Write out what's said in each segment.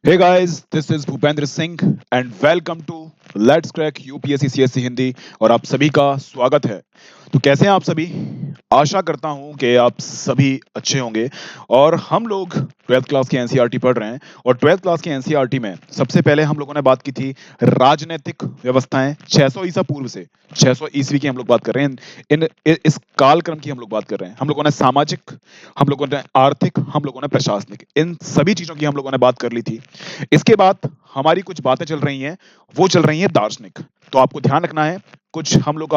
Hey guys, this is Bhupendra Singh and welcome to let's crack UPSC CSC Hindi. और आप सभी का स्वागत है। तो कैसे हैं आप सभी? आशा करता हूं कि आप सभी अच्छे होंगे। और हम लोग ट्वेल्थ क्लास की एनसीईआरटी पढ़ रहे हैं और ट्वेल्थ क्लास की एनसीईआरटी में सबसे पहले हम लोगों ने बात की थी राजनीतिक व्यवस्थाएं 600 ईसा पूर्व से 600 ईस्वी की हम लोग बात कर रहे हैं। इस कालक्रम की हम लोग बात कर रहे हैं। हम लोगों ने सामाजिक, हम लोगों ने आर्थिक, हम लोगों ने प्रशासनिक, इन सभी चीजों की हम लोगों ने बात कर ली थी। इसके बाद हमारी कुछ बातें चल रही हैं, वो चल रही हैं दार्शनिक। तो आपको ध्यान रखना है। कुछ हम लोग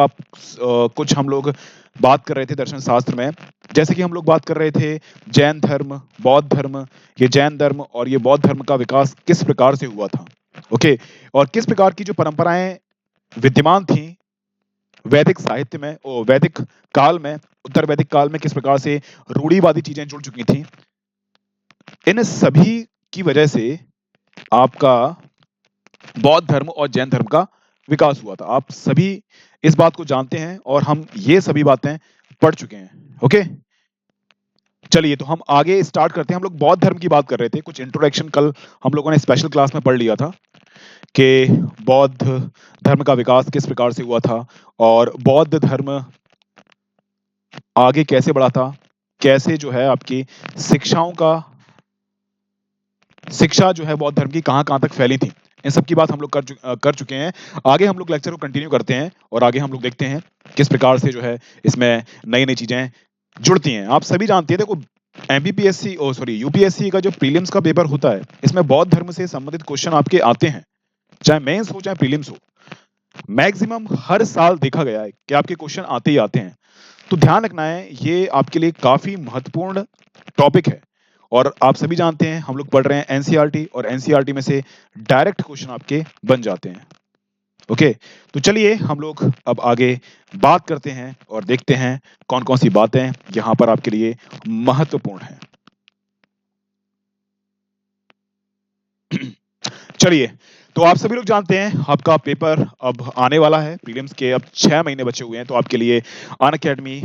बात कर रहे थे दर्शन शास्त्र में। जैसे कि हम लोग बात कर रहे थे जैन धर्म, बौद्ध धर्म। ये जैन धर्म और ये बौद्ध धर्म का विकास किस प्रकार से हुआ था। ओके। और किस प्रकार की जो परंपराएं विद्यमान थी वैदिक साहित्य में, वैदिक काल में, उत्तर वैदिक काल में किस प्रकार से रूढ़िवादी चीजें जुड़ चुकी थी। इन सभी की वजह से आपका बौद्ध धर्म और जैन धर्म का विकास हुआ था। आप सभी इस बात को जानते हैं और हम ये सभी बातें पढ़ चुके हैं। ओके, चलिए तो हम आगे स्टार्ट करते हैं। हम लोग बौद्ध धर्म की बात कर रहे थे। कुछ इंट्रोडक्शन कल हम लोगों ने स्पेशल क्लास में पढ़ लिया था कि बौद्ध धर्म का विकास किस प्रकार से हुआ था और बौद्ध धर्म आगे कैसे बढ़ा था, कैसे जो है आपकी शिक्षा जो है बौद्ध धर्म की कहाँ कहाँ तक फैली थी। इन सब की बात हम लोग कर चुके हैं। आगे हम लोग लेक्चर को कंटिन्यू करते हैं और आगे हम लोग देखते हैं किस प्रकार से जो है इसमें नई नई चीजें जुड़ती हैं। आप सभी जानते हैं, देखो एमबीपीएससी ओ सॉरी यूपीएससी का जो प्रीलिम्स का पेपर होता है, इसमें बौद्ध धर्म से संबंधित क्वेश्चन आपके आते हैं, चाहे मेंस हो चाहे प्रीलिम्स हो। मैक्सिमम हर साल देखा गया है कि आपके क्वेश्चन आते ही आते हैं। तो ध्यान रखना है, ये आपके लिए काफी महत्वपूर्ण टॉपिक है। और आप सभी जानते हैं हम लोग पढ़ रहे हैं एनसीईआरटी और एनसीईआरटी में से डायरेक्ट क्वेश्चन आपके बन जाते हैं। ओके, तो चलिए हम लोग अब आगे बात करते हैं और देखते हैं कौन कौन सी बातें यहां पर आपके लिए महत्वपूर्ण हैं। चलिए, तो आप सभी लोग जानते हैं आपका पेपर अब आने वाला है। प्रीलिम्स के अब 6 महीने बचे हुए हैं, तो आपके लिए अनअकैडमी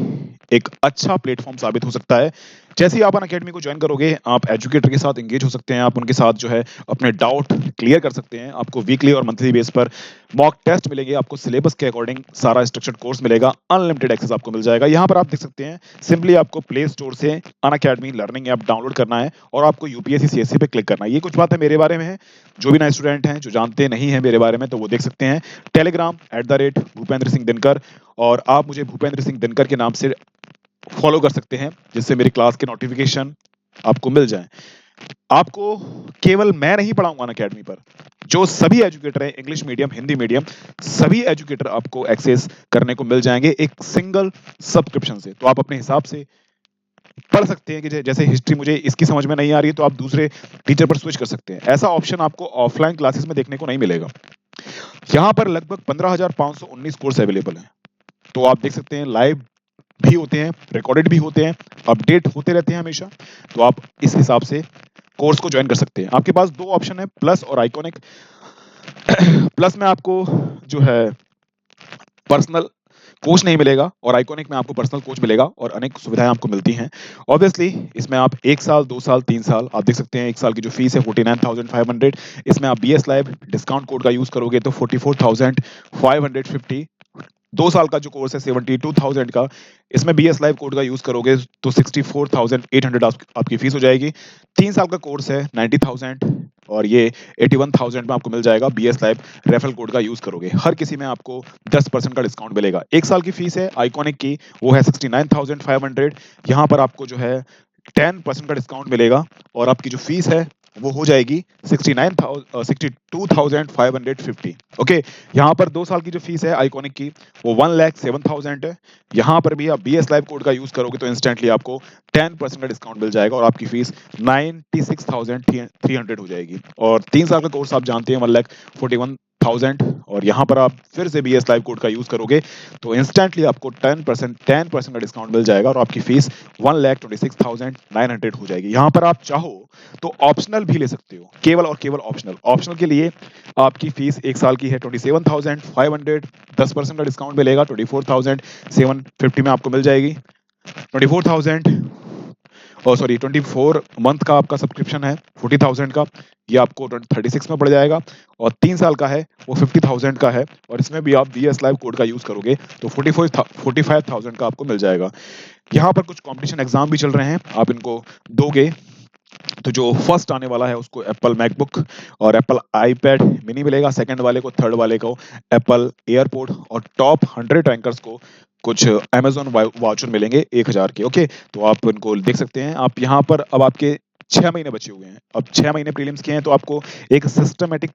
एक अच्छा प्लेटफॉर्म साबित हो सकता है। जैसे ही आप अनअकैडमी को ज्वाइन करोगे, आप एजुकेटर के साथ एंगेज हो सकते हैं। आप उनके साथ जो है अपने डाउट क्लियर कर सकते हैं। आपको वीकली और मंथली बेस पर मॉक टेस्ट मिलेंगे। आपको सिलेबस के अकॉर्डिंग सारा स्ट्रक्चर्ड कोर्स मिलेगा। अनलिमिटेड एक्सेस आपको मिल जाएगा। यहाँ पर आप देख सकते हैं, सिंपली आपको प्ले स्टोर से अनअकैडमी लर्निंग ऐप डाउनलोड करना है और आपको यूपीएससी सीएससी पे क्लिक करना है। ये कुछ बातें मेरे बारे में है। जो भी नए स्टूडेंट हैं जो जानते नहीं हैं मेरे बारे में, तो वो देख सकते हैं टेलीग्राम @भूपेंद्र सिंह दिनकर। और आप मुझे भूपेंद्र सिंह दिनकर के नाम से फॉलो कर सकते हैं, जिससे मेरी क्लास के नोटिफिकेशन आपको मिल जाए। आपको केवल मैं नहीं पढ़ाऊंगा ना अकेडमी पर, जो सभी एजुकेटर हैं इंग्लिश मीडियम हिंदी मीडियम, सभी एजुकेटर आपको एक्सेस करने को मिल जाएंगे एक सिंगल सब्सक्रिप्शन से। तो आप अपने हिसाब से पढ़ सकते हैं कि जैसे हिस्ट्री मुझे इसकी समझ में नहीं आ रही है तो आप दूसरे टीचर पर स्विच कर सकते हैं। ऐसा ऑप्शन आपको ऑफलाइन क्लासेस में देखने को नहीं मिलेगा। यहाँ पर लगभग 15,519 कोर्स अवेलेबल हैं। तो आप देख सकते हैं, लाइव भी होते हैं, रिकॉर्डेड भी होते हैं, अपडेट होते रहते हैं हमेशा। तो आप इस हिसाब से कोर्स को ज्वाइन कर सकते हैं। आपके पास दो ऑप्शन है, प्लस और आइकॉनिक। प्लस में आपको जो है पर्सनल कोच नहीं मिलेगा और आइकॉनिक में आपको पर्सनल कोच मिलेगा और अनेक सुविधाएं आपको मिलती हैं। ऑब्वियसली इसमें आप 1 साल 2 साल 3 साल आप देख सकते हैं। 1 साल की जो फीस है 49,500, इसमें आप बीएस लाइव डिस्काउंट कोड का यूज करोगे तो 44,550। 2 साल का जो कोर्स है 72,000 का, इसमें बीएस लाइव कोड का यूज करोगे तो 64,800 आपकी फीस हो जाएगी। 3 साल का कोर्स है 90,000 और ये 81,000 में आपको मिल जाएगा। बीएस लाइव रेफरल कोड का यूज करोगे, हर किसी में आपको 10% का डिस्काउंट मिलेगा। 1 साल की फीस है आइकॉनिक की, वो है 69,500। यहाँ पर आपको जो है 10% का डिस्काउंट मिलेगा और आपकी जो फीस है वो हो जाएगी 62,550। ओके, यहाँ पर 2 साल की जो फीस है आइकॉनिक की वो 1,07,000 है। यहाँ पर भी आप बीएस लाइव कोड का यूज करोगे तो इंस्टेंटली आपको 10% का डिस्काउंट मिल जाएगा और आपकी फीस 96,300 हो जाएगी। और 3 साल का कोर्स आप जानते हैं 1,41,000 और यहाँ पर आप फिर से बीएस लाइव कोड का यूज करोगे तो इंस्टेंटली आपको 10% का डिस्काउंट मिल जाएगा और आपकी फीस 1,26,900 हो जाएगी। यहाँ पर आप चाहो तो ऑप्शनल भी ले सकते हो, केवल और केवल ऑप्शनल। ऑप्शनल के लिए आपकी फीस 1 साल की है 27,500, 10% का डिस्काउंट मिलेगा 24,750 में आपको मिल जाएगी। 24,000 सॉरी 24 मंथ का आपका सब्सक्रिप्शन है 40,000 का, ये आपको 36 में पड़ जाएगा। और 3 साल का है वो 50,000 का है, और इसमें भी आप BS लाइव कोड का यूज करोगे तो 45,000 का आपको मिल जाएगा। यहाँ पर कुछ कंपटीशन एग्जाम भी चल रहे हैं, आप इनको दोगे तो जो फर्स्ट आने वाला है उसको एप्पल मैकबुक और एप्पल आईपैड मिनी मिलेगा, सेकंड वाले को, थर्ड वाले को एप्पल एयरपोर्ट, और टॉप 100 रैंकर्स को कुछ अमेजोन वाउचर मिलेंगे 1,000 के। ओके, तो आप इनको देख सकते हैं। आप यहाँ पर अब आपके 6 महीने बचे हुए हैं, अब 6 महीने प्रीलिम्स के हैं, तो आपको एक सिस्टमेटिक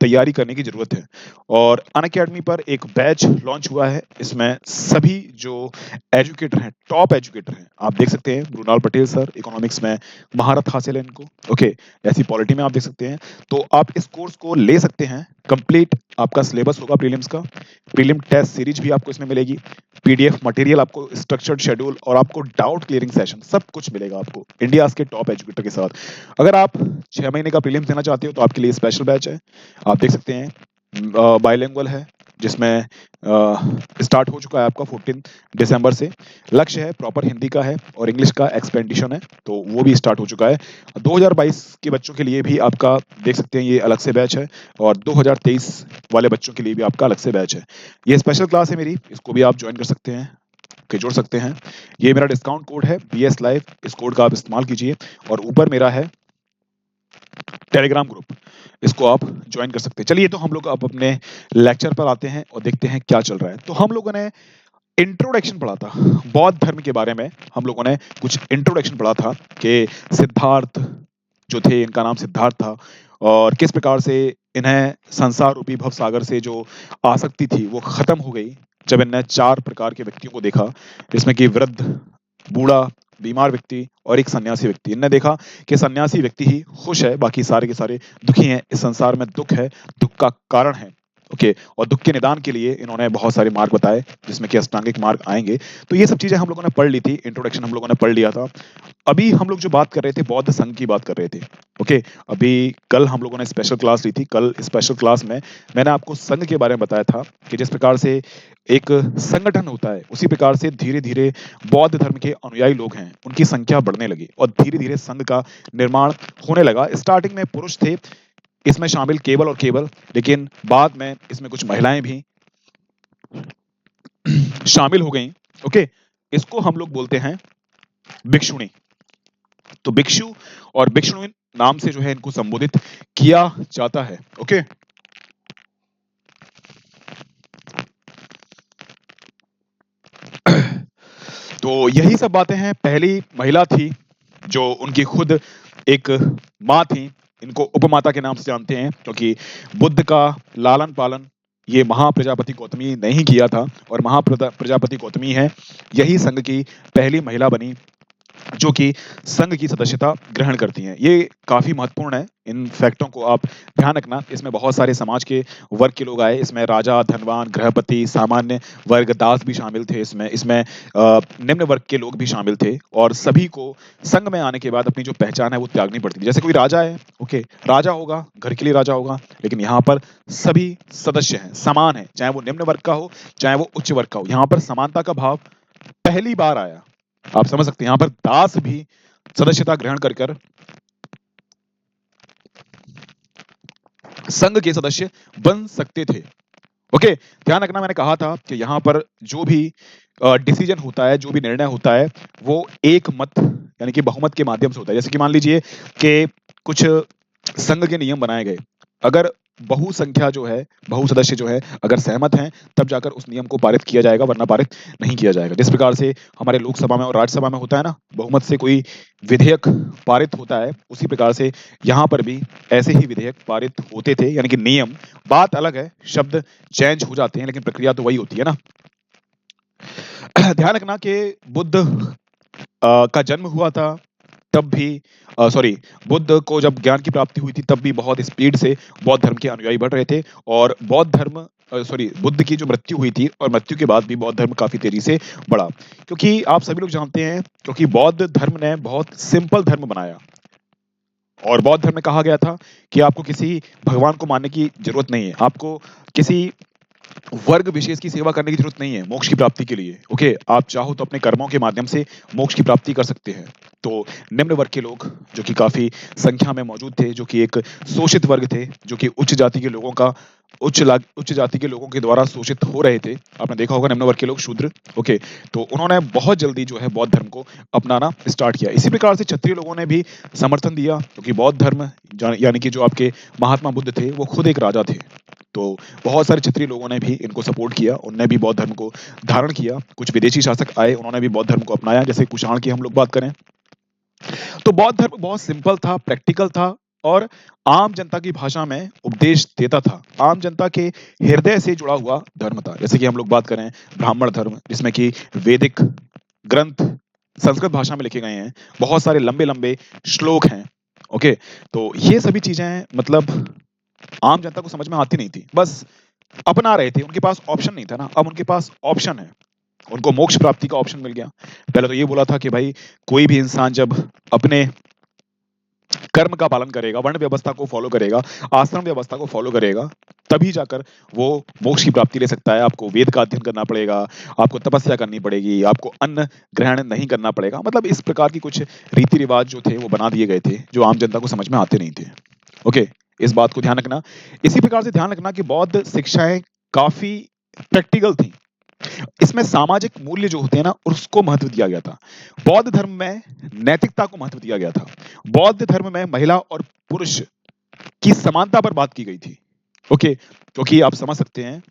तैयारी करने की जरूरत है। और अनअकैडमी पर एक बैच लॉन्च हुआ है, इसमें सभी जो एजुकेटर हैं, टॉप एजुकेटर हैं, आप देख सकते हैं मृणाल पटेल सर, इकोनॉमिक्स में महारत हासिल है इनको। ओके, ऐसी पॉलिटी में आप देख सकते हैं। तो आप इस कोर्स को ले सकते हैं, कंप्लीट आपका सिलेबस होगा प्रीलिम्स का, प्रीलिम टेस्ट सीरीज भी आपको इसमें मिलेगी, PDF मटेरियल आपको, स्ट्रक्चर्ड शेड्यूल, और आपको डाउट क्लियरिंग सेशन, सब कुछ मिलेगा आपको इंडिया के टॉप एजुकेटर के साथ। अगर आप 6 महीने का प्रीलिम्स देना चाहते हो तो आपके लिए स्पेशल बैच है, आप देख सकते हैं। बाइलिंगुअल है, जिसमें स्टार्ट हो चुका है आपका 14 दिसंबर से। लक्ष्य है प्रॉपर हिंदी का है और इंग्लिश का एक्सपेंडिशन है, तो वो भी स्टार्ट हो चुका है। 2022 के बच्चों के लिए भी आपका देख सकते हैं ये अलग से बैच है, और 2023 वाले बच्चों के लिए भी आपका अलग से बैच है। ये स्पेशल क्लास है मेरी, इसको भी आप ज्वाइन कर सकते हैं, के जोड़ सकते हैं। ये मेरा डिस्काउंट कोड है BS लाइव, इस कोड का आप इस्तेमाल कीजिए। और ऊपर मेरा है टेलीग्राम ग्रुप, इसको आप ज्वाइन कर सकते हैं। चलिए, तो हम लोग अब अपने लेक्चर पर आते हैं और देखते हैं क्या चल रहा है। तो हम लोगों ने इंट्रोडक्शन पढ़ा था बौद्ध धर्म के बारे में, हम लोगों ने कुछ इंट्रोडक्शन पढ़ा था कि सिद्धार्थ जो थे, इनका नाम सिद्धार्थ था, और किस प्रकार से इन्हें संसार रूपी भव सागर से जो आसक्ति थी वो खत्म हो गई जब इन्हें 4 प्रकार के व्यक्तियों को देखा, जिसमें कि वृद्ध, बूढ़ा, बीमार व्यक्ति और एक सन्यासी व्यक्ति। इनने देखा कि सन्यासी व्यक्ति ही खुश है, बाकी सारे के सारे दुखी हैं, इस संसार में दुख है, दुख का कारण है। ओके, और दुख के निदान के लिए इन्होंने बहुत सारे मार्ग बताए, जिसमें कि अष्टांगिक मार्ग आएंगे। तो ये सब चीजें हम लोगों ने पढ़ ली थी, इंट्रोडक्शन हम लोगों ने पढ़ लिया था। अभी हम लोग जो बात कर रहे थे बौद्ध संघ की बात कर रहे थे। ओके, अभी कल हम लोगों ने स्पेशल क्लास ली थी, कल स्पेशल क्लास में मैंने आपको संघ के बारे में बताया था कि जिस प्रकार से एक संगठन होता है, उसी प्रकार से धीरे धीरे बौद्ध धर्म के अनुयायी लोग हैं उनकी संख्या बढ़ने लगी और धीरे धीरे संघ का निर्माण होने लगा। स्टार्टिंग में पुरुष थे इसमें शामिल, केवल और केवल, लेकिन बाद में इसमें कुछ महिलाएं भी शामिल हो गई। ओके, इसको हम लोग बोलते हैं भिक्षुणी। तो भिक्षु और भिक्षुणी नाम से जो है इनको संबोधित किया जाता है। ओके, तो यही सब बातें हैं। पहली महिला थी जो उनकी खुद एक माँ थी, इनको उपमाता के नाम से जानते हैं, क्योंकि बुद्ध का लालन पालन ये महाप्रजापति गौतमी ने ही किया था, और महाप्रजापति गौतमी है यही संघ की पहली महिला बनी जो कि संघ की सदस्यता ग्रहण करती हैं। ये काफी महत्वपूर्ण है, इन फैक्टों को आप ध्यान रखना। इसमें बहुत सारे समाज के वर्ग के लोग आए, इसमें राजा, धनवान, गृहपति, सामान्य वर्ग, दास भी शामिल थे, इसमें इसमें निम्न वर्ग के लोग भी शामिल थे, और सभी को संघ में आने के बाद अपनी जो पहचान है वो त्यागनी पड़ती थी। जैसे कोई राजा है, ओके, राजा होगा, घर के लिए राजा होगा, लेकिन यहाँ पर सभी सदस्य हैं, समान है, चाहे वो निम्न वर्ग का हो चाहे वो उच्च वर्ग का हो। यहाँ पर समानता का भाव पहली बार आया, आप समझ सकते हैं। यहाँ पर दास भी सदस्यता ग्रहण कर कर संघ के सदस्य बन सकते थे। ओके, ध्यान रखना, मैंने कहा था कि यहाँ पर जो भी डिसीजन होता है, जो भी निर्णय होता है, वो एक मत यानी कि बहुमत के माध्यम से होता है। जैसे कि मान लीजिए कि कुछ संघ के नियम बनाए गए, अगर बहुसंख्या जो है, बहु सदस्य जो है, अगर सहमत हैं तब जाकर उस नियम को पारित किया जाएगा, वरना पारित नहीं किया जाएगा। जिस प्रकार से हमारे लोकसभा में और राज्यसभा में होता है ना, बहुमत से कोई विधेयक पारित होता है, उसी प्रकार से यहाँ पर भी ऐसे ही विधेयक पारित होते थे, यानी कि नियम। बात अलग है, शब्द चेंज हो जाते हैं, लेकिन प्रक्रिया तो वही होती है ना। ध्यान रखना कि बुद्ध का जन्म हुआ था तब भी, सॉरी, बुद्ध को जब ज्ञान की प्राप्ति हुई थी तब भी बहुत स्पीड से बौद्ध धर्म के अनुयायी बढ़ रहे थे, और बौद्ध धर्म, सॉरी, बुद्ध की जो मृत्यु हुई थी और मृत्यु के बाद भी बौद्ध धर्म काफी तेजी से बढ़ा। क्योंकि आप सभी लोग जानते हैं, क्योंकि बौद्ध धर्म ने बहुत सिंपल धर्म बनाया, और बौद्ध धर्म में कहा गया था कि आपको किसी भगवान को मानने की जरूरत नहीं है, आपको किसी वर्ग विशेष की सेवा करने की जरूरत नहीं है मोक्ष की प्राप्ति के लिए। ओके, आप चाहो तो अपने कर्मों के माध्यम से मोक्ष की प्राप्ति कर सकते हैं। तो निम्न वर्ग के लोग जो कि काफी संख्या में मौजूद थे, जो कि एक शोषित वर्ग थे, जो कि उच्च जाति के लोगों का उच्च जाति के लोगों के द्वारा शोषित हो रहे थे। आपने देखा होगा निम्न वर्ग के लोग शूद्र। ओके, तो उन्होंने बहुत जल्दी जो है बौद्ध धर्म को अपनाना स्टार्ट किया। इसी प्रकार से क्षत्रिय लोगों ने भी समर्थन दिया, क्योंकि बौद्ध धर्म यानी कि जो आपके महात्मा बुद्ध थे वो खुद एक राजा थे। तो बहुत सारे क्षत्रिय लोगों ने भी इनको सपोर्ट किया, उन्होंने भी बौद्ध धर्म को धारण किया। कुछ विदेशी शासक आए, उन्होंने भी बौद्ध धर्म को अपनाया, जैसे कुषाण की हम लोग बात करें। तो बौद्ध धर्म बहुत सिंपल था, प्रैक्टिकल था, और आम जनता की भाषा में उपदेश देता था। आम जनता के हृदय से जुड़ा हुआ धर्म था। जैसे कि हम लोग बात करें ब्राह्मण धर्म, जिसमें कि वैदिक ग्रंथ संस्कृत भाषा में लिखे गए हैं, बहुत सारे लंबे लंबे श्लोक हैं। ओके, तो ये सभी चीजें मतलब आम जनता को समझ में आती नहीं थी, बस अपना रहे थे। उनके पास ऑप्शन नहीं था ना, अब उनके पास ऑप्शन है। उनको मोक्ष प्राप्ति का ऑप्शन मिल गया। पहले तो ये बोला था कि भाई कोई भी इंसान जब अपने कर्म का पालन करेगा, वर्ण व्यवस्था को फॉलो करेगा, आश्रम व्यवस्था को फॉलो करेगा, तभी जाकर वो मोक्ष की प्राप्ति ले सकता है। आपको वेद का अध्ययन करना पड़ेगा, आपको तपस्या करनी पड़ेगी, आपको अन्न ग्रहण नहीं करना पड़ेगा। मतलब इस प्रकार की कुछ रीति रिवाज जो थे वो बना दिए गए थे, जो आम जनता को समझ में आते नहीं थे। ओके, इस बात को ध्यान रखना। इसी प्रकार से ध्यान रखना कि बौद्ध शिक्षाएं काफी प्रैक्टिकल थी। इसमें सामाजिक मूल्य जो होते हैं ना, उसको महत्व दिया गया था। बौद्ध धर्म में नैतिकता को महत्व दिया गया था। बौद्ध धर्म में महिला और पुरुष की समानता पर बात की गई थी। ओके, क्योंकि आप समझ सकते हैं,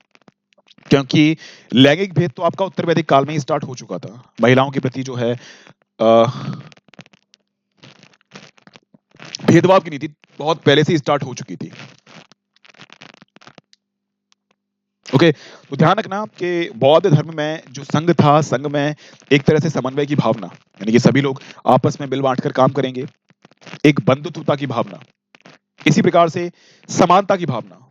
क्योंकि लैंगिक भेद तो आपका उत्तर वैदिक काल में ही स्टार्ट हो चुका था। महिलाओं के प्रति जो है भेदभाव की नीति बहुत पहले से स्टार्ट हो चुकी थी। ओके, तो ध्यान रखना कि बौद्ध धर्म में जो संघ था, संघ में एक तरह से समन्वय की भावना, यानी कि सभी लोग आपस में मिल बांट कर काम करेंगे, एक बंधुत्वता की भावना, इसी प्रकार से समानता की भावना।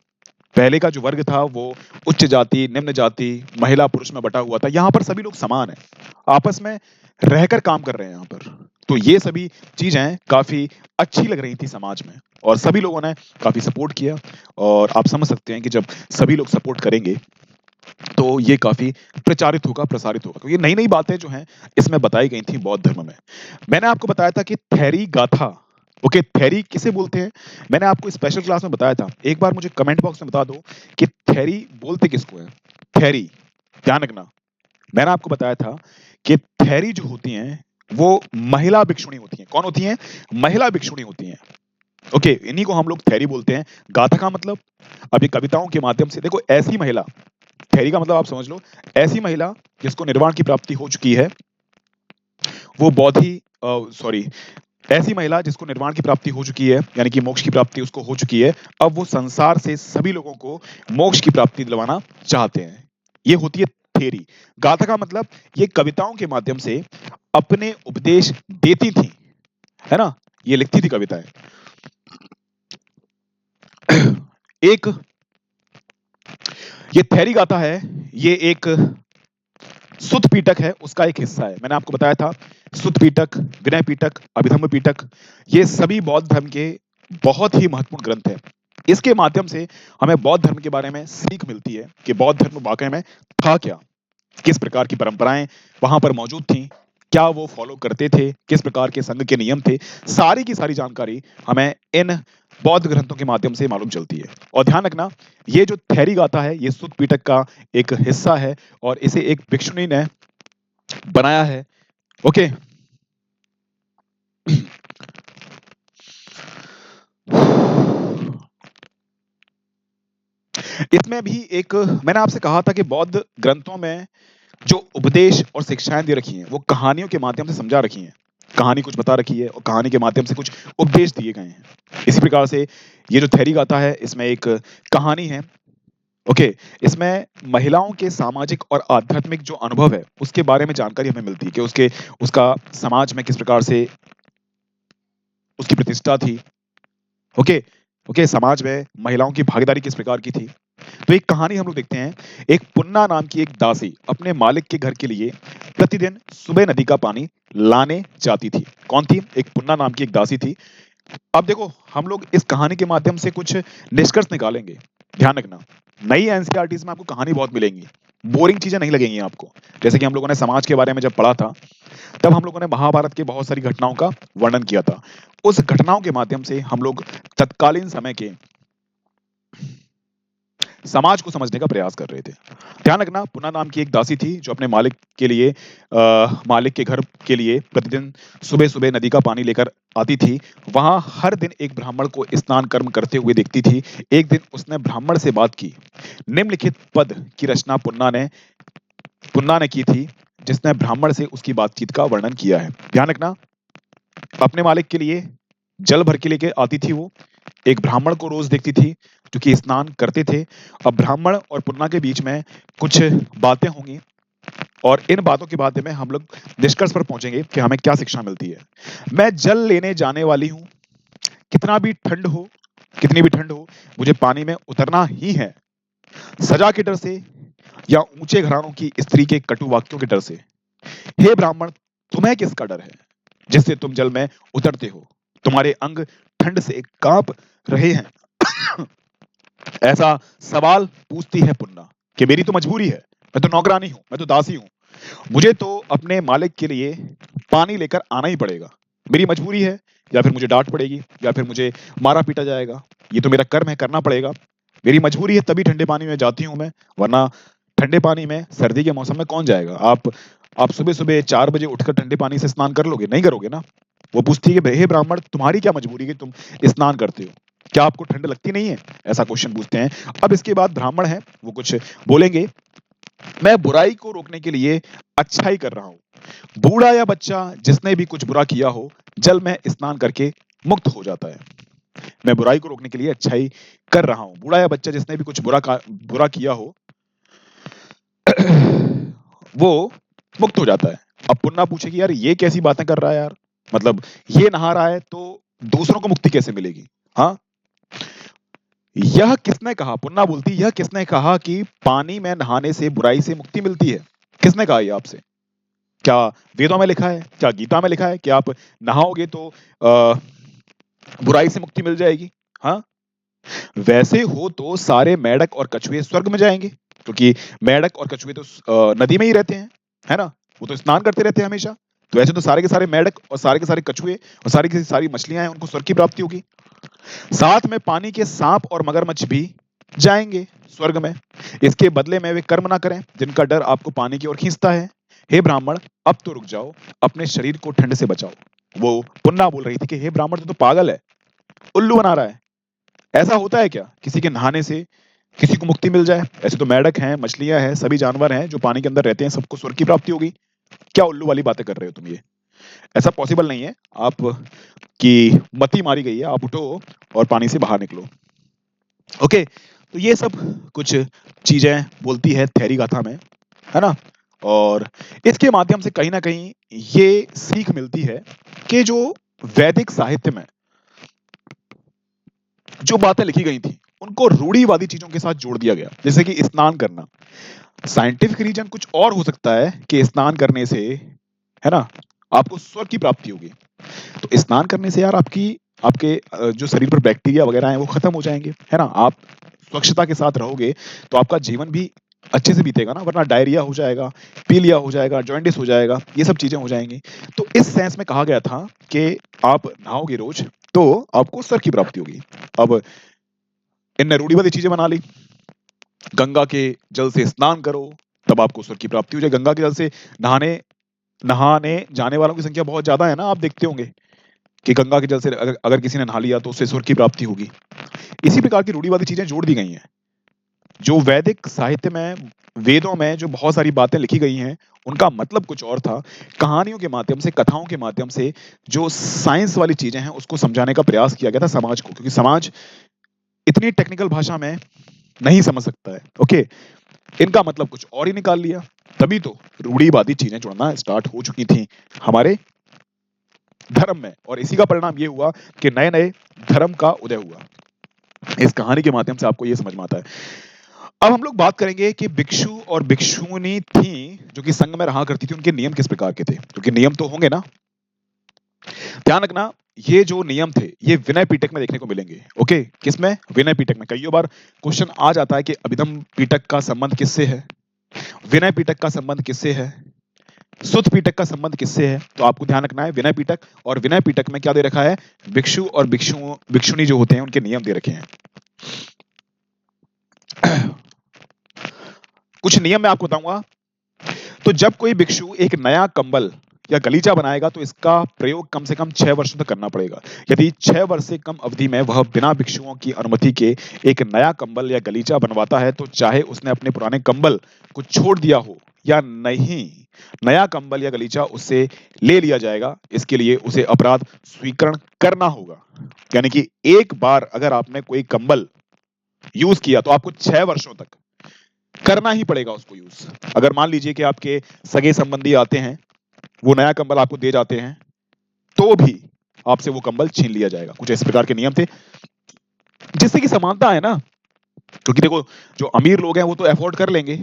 पहले का जो वर्ग था वो उच्च जाति, निम्न जाति, महिला पुरुष में बटा हुआ था। यहाँ पर सभी लोग समान हैं, आपस में रहकर काम कर रहे हैं यहाँ पर। तो ये सभी चीजें काफी अच्छी लग रही थी समाज में, और सभी लोगों ने काफी सपोर्ट किया। और आप समझ सकते हैं कि जब सभी लोग सपोर्ट करेंगे तो ये काफी प्रचारित होगा, प्रसारित होगा, क्योंकि नई नई बातें जो हैं इसमें बताई गई थी बौद्ध धर्म में। मैंने आपको बताया था कि थेरी गाथा। ओके, थेरी किसे बोलते हैं, मैंने आपको स्पेशल क्लास में बताया था। एक बार मुझे कमेंट बॉक्स में बता दो कि थेरी बोलते किसको है। थेरी, ध्यान रखना, मैंने आपको बताया था कि थेरी जो होती हैं वो महिला भिक्षुणी होती हैं। कौन होती हैं? महिला भिक्षुणी होती हैं। ओके, इन्हीं को हम लोग थेरी बोलते हैं। गाथा का मतलब, अभी कविताओं के माध्यम से देखो, ऐसी महिला, थेरी का मतलब आप समझ लो, ऐसी महिला जिसको निर्वाण की प्राप्ति हो चुकी है, वो बौद्धि सॉरी ऐसी महिला जिसको निर्वाण की प्राप्ति हो चुकी है, यानी कि मोक्ष की प्राप्ति उसको हो चुकी है, अब वो संसार से सभी लोगों को मोक्ष की प्राप्ति दिलवाना चाहते हैं। ये होती है थेरी। गाथा का मतलब ये कविताओं के माध्यम से अपने उपदेश देती थी, है ना, ये लिखती थी कविताएं। एक ये थेरी गाथा है, ये एक सुत पीटक है, उसका एक हिस्सा है। मैंने आपको बताया था सुत पीटक, विनय पीटक, अभिधम्म पीटक, ये सभी बौद्ध धर्म के बहुत ही महत्वपूर्ण ग्रंथ हैं। इसके माध्यम से हमें बौद्ध धर्म के बारे में सीख मिलती है कि बौद्ध धर्म वाकई में था क्या, किस प्रकार की परंपराएं वहां पर मौजूद थी, क्या वो फॉलो करते थे, किस प्रकार के संघ के नियम थे। सारी की सारी जानकारी हमें इन बौद्ध ग्रंथों के माध्यम से मालूम चलती है। और ध्यान रखना, ये जो थेरी गाथा है ये सुत पीटक का एक हिस्सा है, और इसे एक भिक्षुणी ने बनाया है। ओके, इसमें भी एक, मैंने आपसे कहा था कि बौद्ध ग्रंथों में जो उपदेश और शिक्षाएं दे रखी हैं वो कहानियों के माध्यम से समझा रखी हैं। कहानी कुछ बता रखी है और कहानी के माध्यम से कुछ उपदेश दिए गए हैं। इसी प्रकार से ये जो थेरी गाथा है इसमें एक कहानी है। ओके, इसमें महिलाओं के सामाजिक और आध्यात्मिक जो अनुभव है उसके बारे में जानकारी हमें मिलती है कि उसका समाज में किस प्रकार से उसकी प्रतिष्ठा थी। ओके, ओके, समाज में महिलाओं की भागीदारी किस प्रकार की थी। तो एक कहानी हम लोग देखते हैं। एक पुन्ना नाम की एक दासी अपने मालिक के घर के लिए प्रतिदिन सुबह नदी का पानी लाने जाती थी। कौन थी? एक पुन्ना नाम की एक दासी थी। अब देखो, हम लोग इस कहानी के माध्यम से कुछ निष्कर्ष निकालेंगे। ध्यान रखना, नई एनसीईआरटीज में आपको कहानी बहुत मिलेंगी, बोरिंग चीजें नहीं लगेंगी आपको। जैसे कि हम लोगों ने समाज के बारे में जब पढ़ा था, तब हम लोगों ने महाभारत के बहुत सारी घटनाओं का वर्णन किया था। उस घटनाओं के माध्यम से हम लोग तत्कालीन समय के समाज को समझने का प्रयास कर रहे थे। ध्यान रखना, पुन्ना नाम की एक दासी थी जो अपने मालिक के लिए मालिक के घर के लिए प्रतिदिन सुबह सुबह नदी का पानी लेकर आती थी। वहां हर दिन एक ब्राह्मण को स्नान कर्म करते हुए देखती थी। एक दिन उसने ब्राह्मण से बात की। निम्नलिखित पद की रचना पुन्ना ने की थी, जिसने ब्राह्मण से उसकी बातचीत का वर्णन किया है। ध्यान रखना, अपने मालिक के लिए जल भर के लेके आती थी वो, एक ब्राह्मण को रोज देखती थी जो कि स्नान करते थे। अब ब्राह्मण और पुन्ना के बीच में कुछ बातें होंगी, और इन बातों के बारे में हम लोग निष्कर्ष पर पहुंचेंगे कि हमें क्या शिक्षा मिलती है। मैं जल लेने जाने वाली हूँ, कितना भी ठंड हो, कितनी भी ठंड हो, मुझे पानी में उतरना ही है। सजा के डर से या ऊंचे घरानों की स्त्री के कटु वाक्यों के डर से। हे ब्राह्मण, तुम्हें किसका डर है जिससे तुम जल में उतरते हो? तुम्हारे अंग ठंड से कांप रहे हैं। ऐसा सवाल पूछती है पुन्ना कि मेरी तो मजबूरी है, मैं तो नौकरानी हूं, मैं तो दासी हूं, मुझे तो अपने मालिक के लिए पानी लेकर आना ही पड़ेगा। मेरी मजबूरी है, या फिर मुझे डांट पड़ेगी, या फिर मुझे मारा पीटा जाएगा। ये तो मेरा कर्म है, करना पड़ेगा। मेरी मजबूरी है तभी ठंडे पानी में जाती हूं मैं, वरना ठंडे पानी में सर्दी के मौसम में कौन जाएगा? आप सुबह सुबह 4 बजे उठकर ठंडे पानी से स्नान कर लोगे? नहीं करोगे ना। वो पूछती है कि हे ब्राह्मण, तुम्हारी क्या मजबूरी है कि तुम स्नान करते हो? क्या आपको ठंड लगती नहीं है? ऐसा क्वेश्चन पूछते हैं। अब इसके बाद ब्राह्मण है, वो कुछ बोलेंगे। मैं बुराई को रोकने के लिए अच्छाई कर रहा हूं। बूढ़ा या बच्चा जिसने भी कुछ बुरा किया हो, जल में स्नान करके मुक्त हो जाता है। मैं बुराई को रोकने के लिए अच्छाई कर रहा हूं। बूढ़ा या बच्चा जिसने भी कुछ बुरा किया हो, वो मुक्त हो जाता है। अब पुन्ना पूछेगी, यार ये कैसी बातें कर रहा है यार, मतलब ये नहा रहा है तो दूसरों को मुक्ति कैसे मिलेगी? हाँ, यह किसने कहा? पुन्ना बोलती, यह किसने कहा कि पानी में नहाने से बुराई से मुक्ति मिलती है? किसने कहा ये आपसे? क्या वेदों में लिखा है, क्या गीता में लिखा है कि आप नहाओगे तो बुराई से मुक्ति मिल जाएगी? हाँ, वैसे हो तो सारे मेंढक और कछुए स्वर्ग में जाएंगे, क्योंकि मेंढक और कछुए तो नदी में ही रहते हैं, है ना? वो तो स्नान करते रहते हैं हमेशा। तो वैसे तो सारे के सारे मेंढक और सारे के सारे कछुए और सारी की सारी मछलियां हैं, उनको स्वर्ग की प्राप्ति होगी। साथ में पानी के सांप और मगरमच्छ भी जाएंगे स्वर्ग में। इसके बदले में वे कर्म ना करें जिनका डर आपको पानी की ओर खींचता है। हे ब्राह्मण, अब तो रुक जाओ, अपने शरीर को ठंड से बचाओ। वो पुन्ना बोल रही थी कि हे ब्राह्मण, तू तो पागल है, उल्लू बना रहा है। ऐसा होता है क्या किसी के नहाने से किसी को मुक्ति मिल जाए? ऐसे तो मेंढक हैं, मछलियां हैं, सभी जानवर हैं जो पानी के अंदर रहते हैं, सबको स्वर्ग की प्राप्ति होगी। क्या उल्लू वाली बातें कर रहे हो तुम? ये ऐसा पॉसिबल नहीं है। आप की मती मारी गई है, आप उठो और पानी से बाहर निकलो। ओके, तो ये सब कुछ चीजें बोलती है थेरी गाथा में, है ना? और इसके माध्यम से कहीं ना कहीं ये सीख मिलती है कि जो वैदिक साहित्य में जो बातें लिखी गई थी, उनको रूढ़िवादी चीजों के साथ जोड़ दिया गया। जैसे कि स्नान करना, साइंटिफिक रीजन कुछ और हो सकता है कि स्नान करने से, है ना, आपको स्वर्ग की प्राप्ति होगी। तो स्नान करने से यार आपकी आपके जो शरीर पर बैक्टीरिया वगैरह हैं वो खत्म हो जाएंगे, है ना? आप स्वच्छता के साथ रहोगे तो आपका जीवन भी अच्छे से बीतेगा ना, वरना डायरिया हो जाएगा, पीलिया हो जाएगा, जॉन्डिस हो जाएगा, ये सब चीजें हो जाएंगी। तो इस सेंस में कहा गया था कि आप नहाओगे रोज तो आपको स्वर्ग की प्राप्ति होगी। अब इनने रूढ़िवादी चीजें बना ली, गंगा के जल से स्नान करो तब आपको स्वर्ग की प्राप्ति हो जाए। गंगा के जल से नहाने नहाने जाने वालों की संख्या बहुत ज्यादा है ना, आप देखते होंगे कि गंगा के जल से अगर किसी ने नहा लिया तो उससे स्वर्ग की प्राप्ति होगी। इसी प्रकार की रूढ़िवादी चीजें जोड़ दी गई हैं। जो वैदिक साहित्य में, वेदों में जो बहुत सारी बातें लिखी गई हैं, उनका मतलब कुछ और था। कहानियों के माध्यम से, कथाओं के माध्यम से जो साइंस वाली चीजें हैं उसको समझाने का प्रयास किया गया था समाज को, क्योंकि समाज इतनी टेक्निकल भाषा में नहीं समझ सकता है। ओके, इनका मतलब कुछ और ही निकाल लिया, तभी तो रूढ़िवादी चीजें जुड़ना स्टार्ट हो चुकी थी हमारे धर्म में, और इसी का परिणाम ये हुआ कि नए नए धर्म का उदय हुआ। इस कहानी के माध्यम से आपको ये समझ में आता है। अब हम लोग बात करेंगे कि भिक्षु और भिक्षुणी थी जो कि संघ में रहा करती थी, उनके नियम किस प्रकार के थे, क्योंकि नियम तो होंगे ना। ध्यान रखना, ये जो नियम थे ये विनय पिटक में देखने को मिलेंगे। ओके, किसमें? विनय पिटक में। कई बार क्वेश्चन आ जाता है कि अभिधम पिटक का संबंध किससे है, विनय पिटक का संबंध किससे है, सुत पिटक का संबंध किससे है। तो आपको ध्यान रखना है विनय पिटक, और विनय पिटक में क्या दे रखा है, भिक्षु और भिक्षुणी जो होते हैं उनके नियम दे रखे हैं। कुछ नियम मैं आपको बताऊंगा। तो जब कोई भिक्षु एक नया कंबल या गलीचा बनाएगा तो इसका प्रयोग कम से कम 6 वर्षों तक करना पड़ेगा। यदि 6 वर्ष से कम अवधि में वह बिना भिक्षुओं की अनुमति के एक नया कंबल या गलीचा बनवाता है तो चाहे उसने अपने पुराने कंबल को छोड़ दिया हो या नहीं, नया कंबल या गलीचा उससे ले लिया जाएगा। इसके लिए उसे अपराध स्वीकरण करना होगा। यानी कि एक बार अगर आपने कोई कंबल यूज किया तो आपको 6 वर्षों तक करना ही पड़ेगा उसको यूज। अगर मान लीजिए कि आपके सगे संबंधी आते हैं, वो नया कंबल आपको दे जाते हैं, तो भी आपसे वो कंबल छीन लिया जाएगा। कुछ इस प्रकार के नियम थे, जिससे कि समानता है ना। क्योंकि देखो, जो अमीर लोग हैं वो तो अफोर्ड कर लेंगे,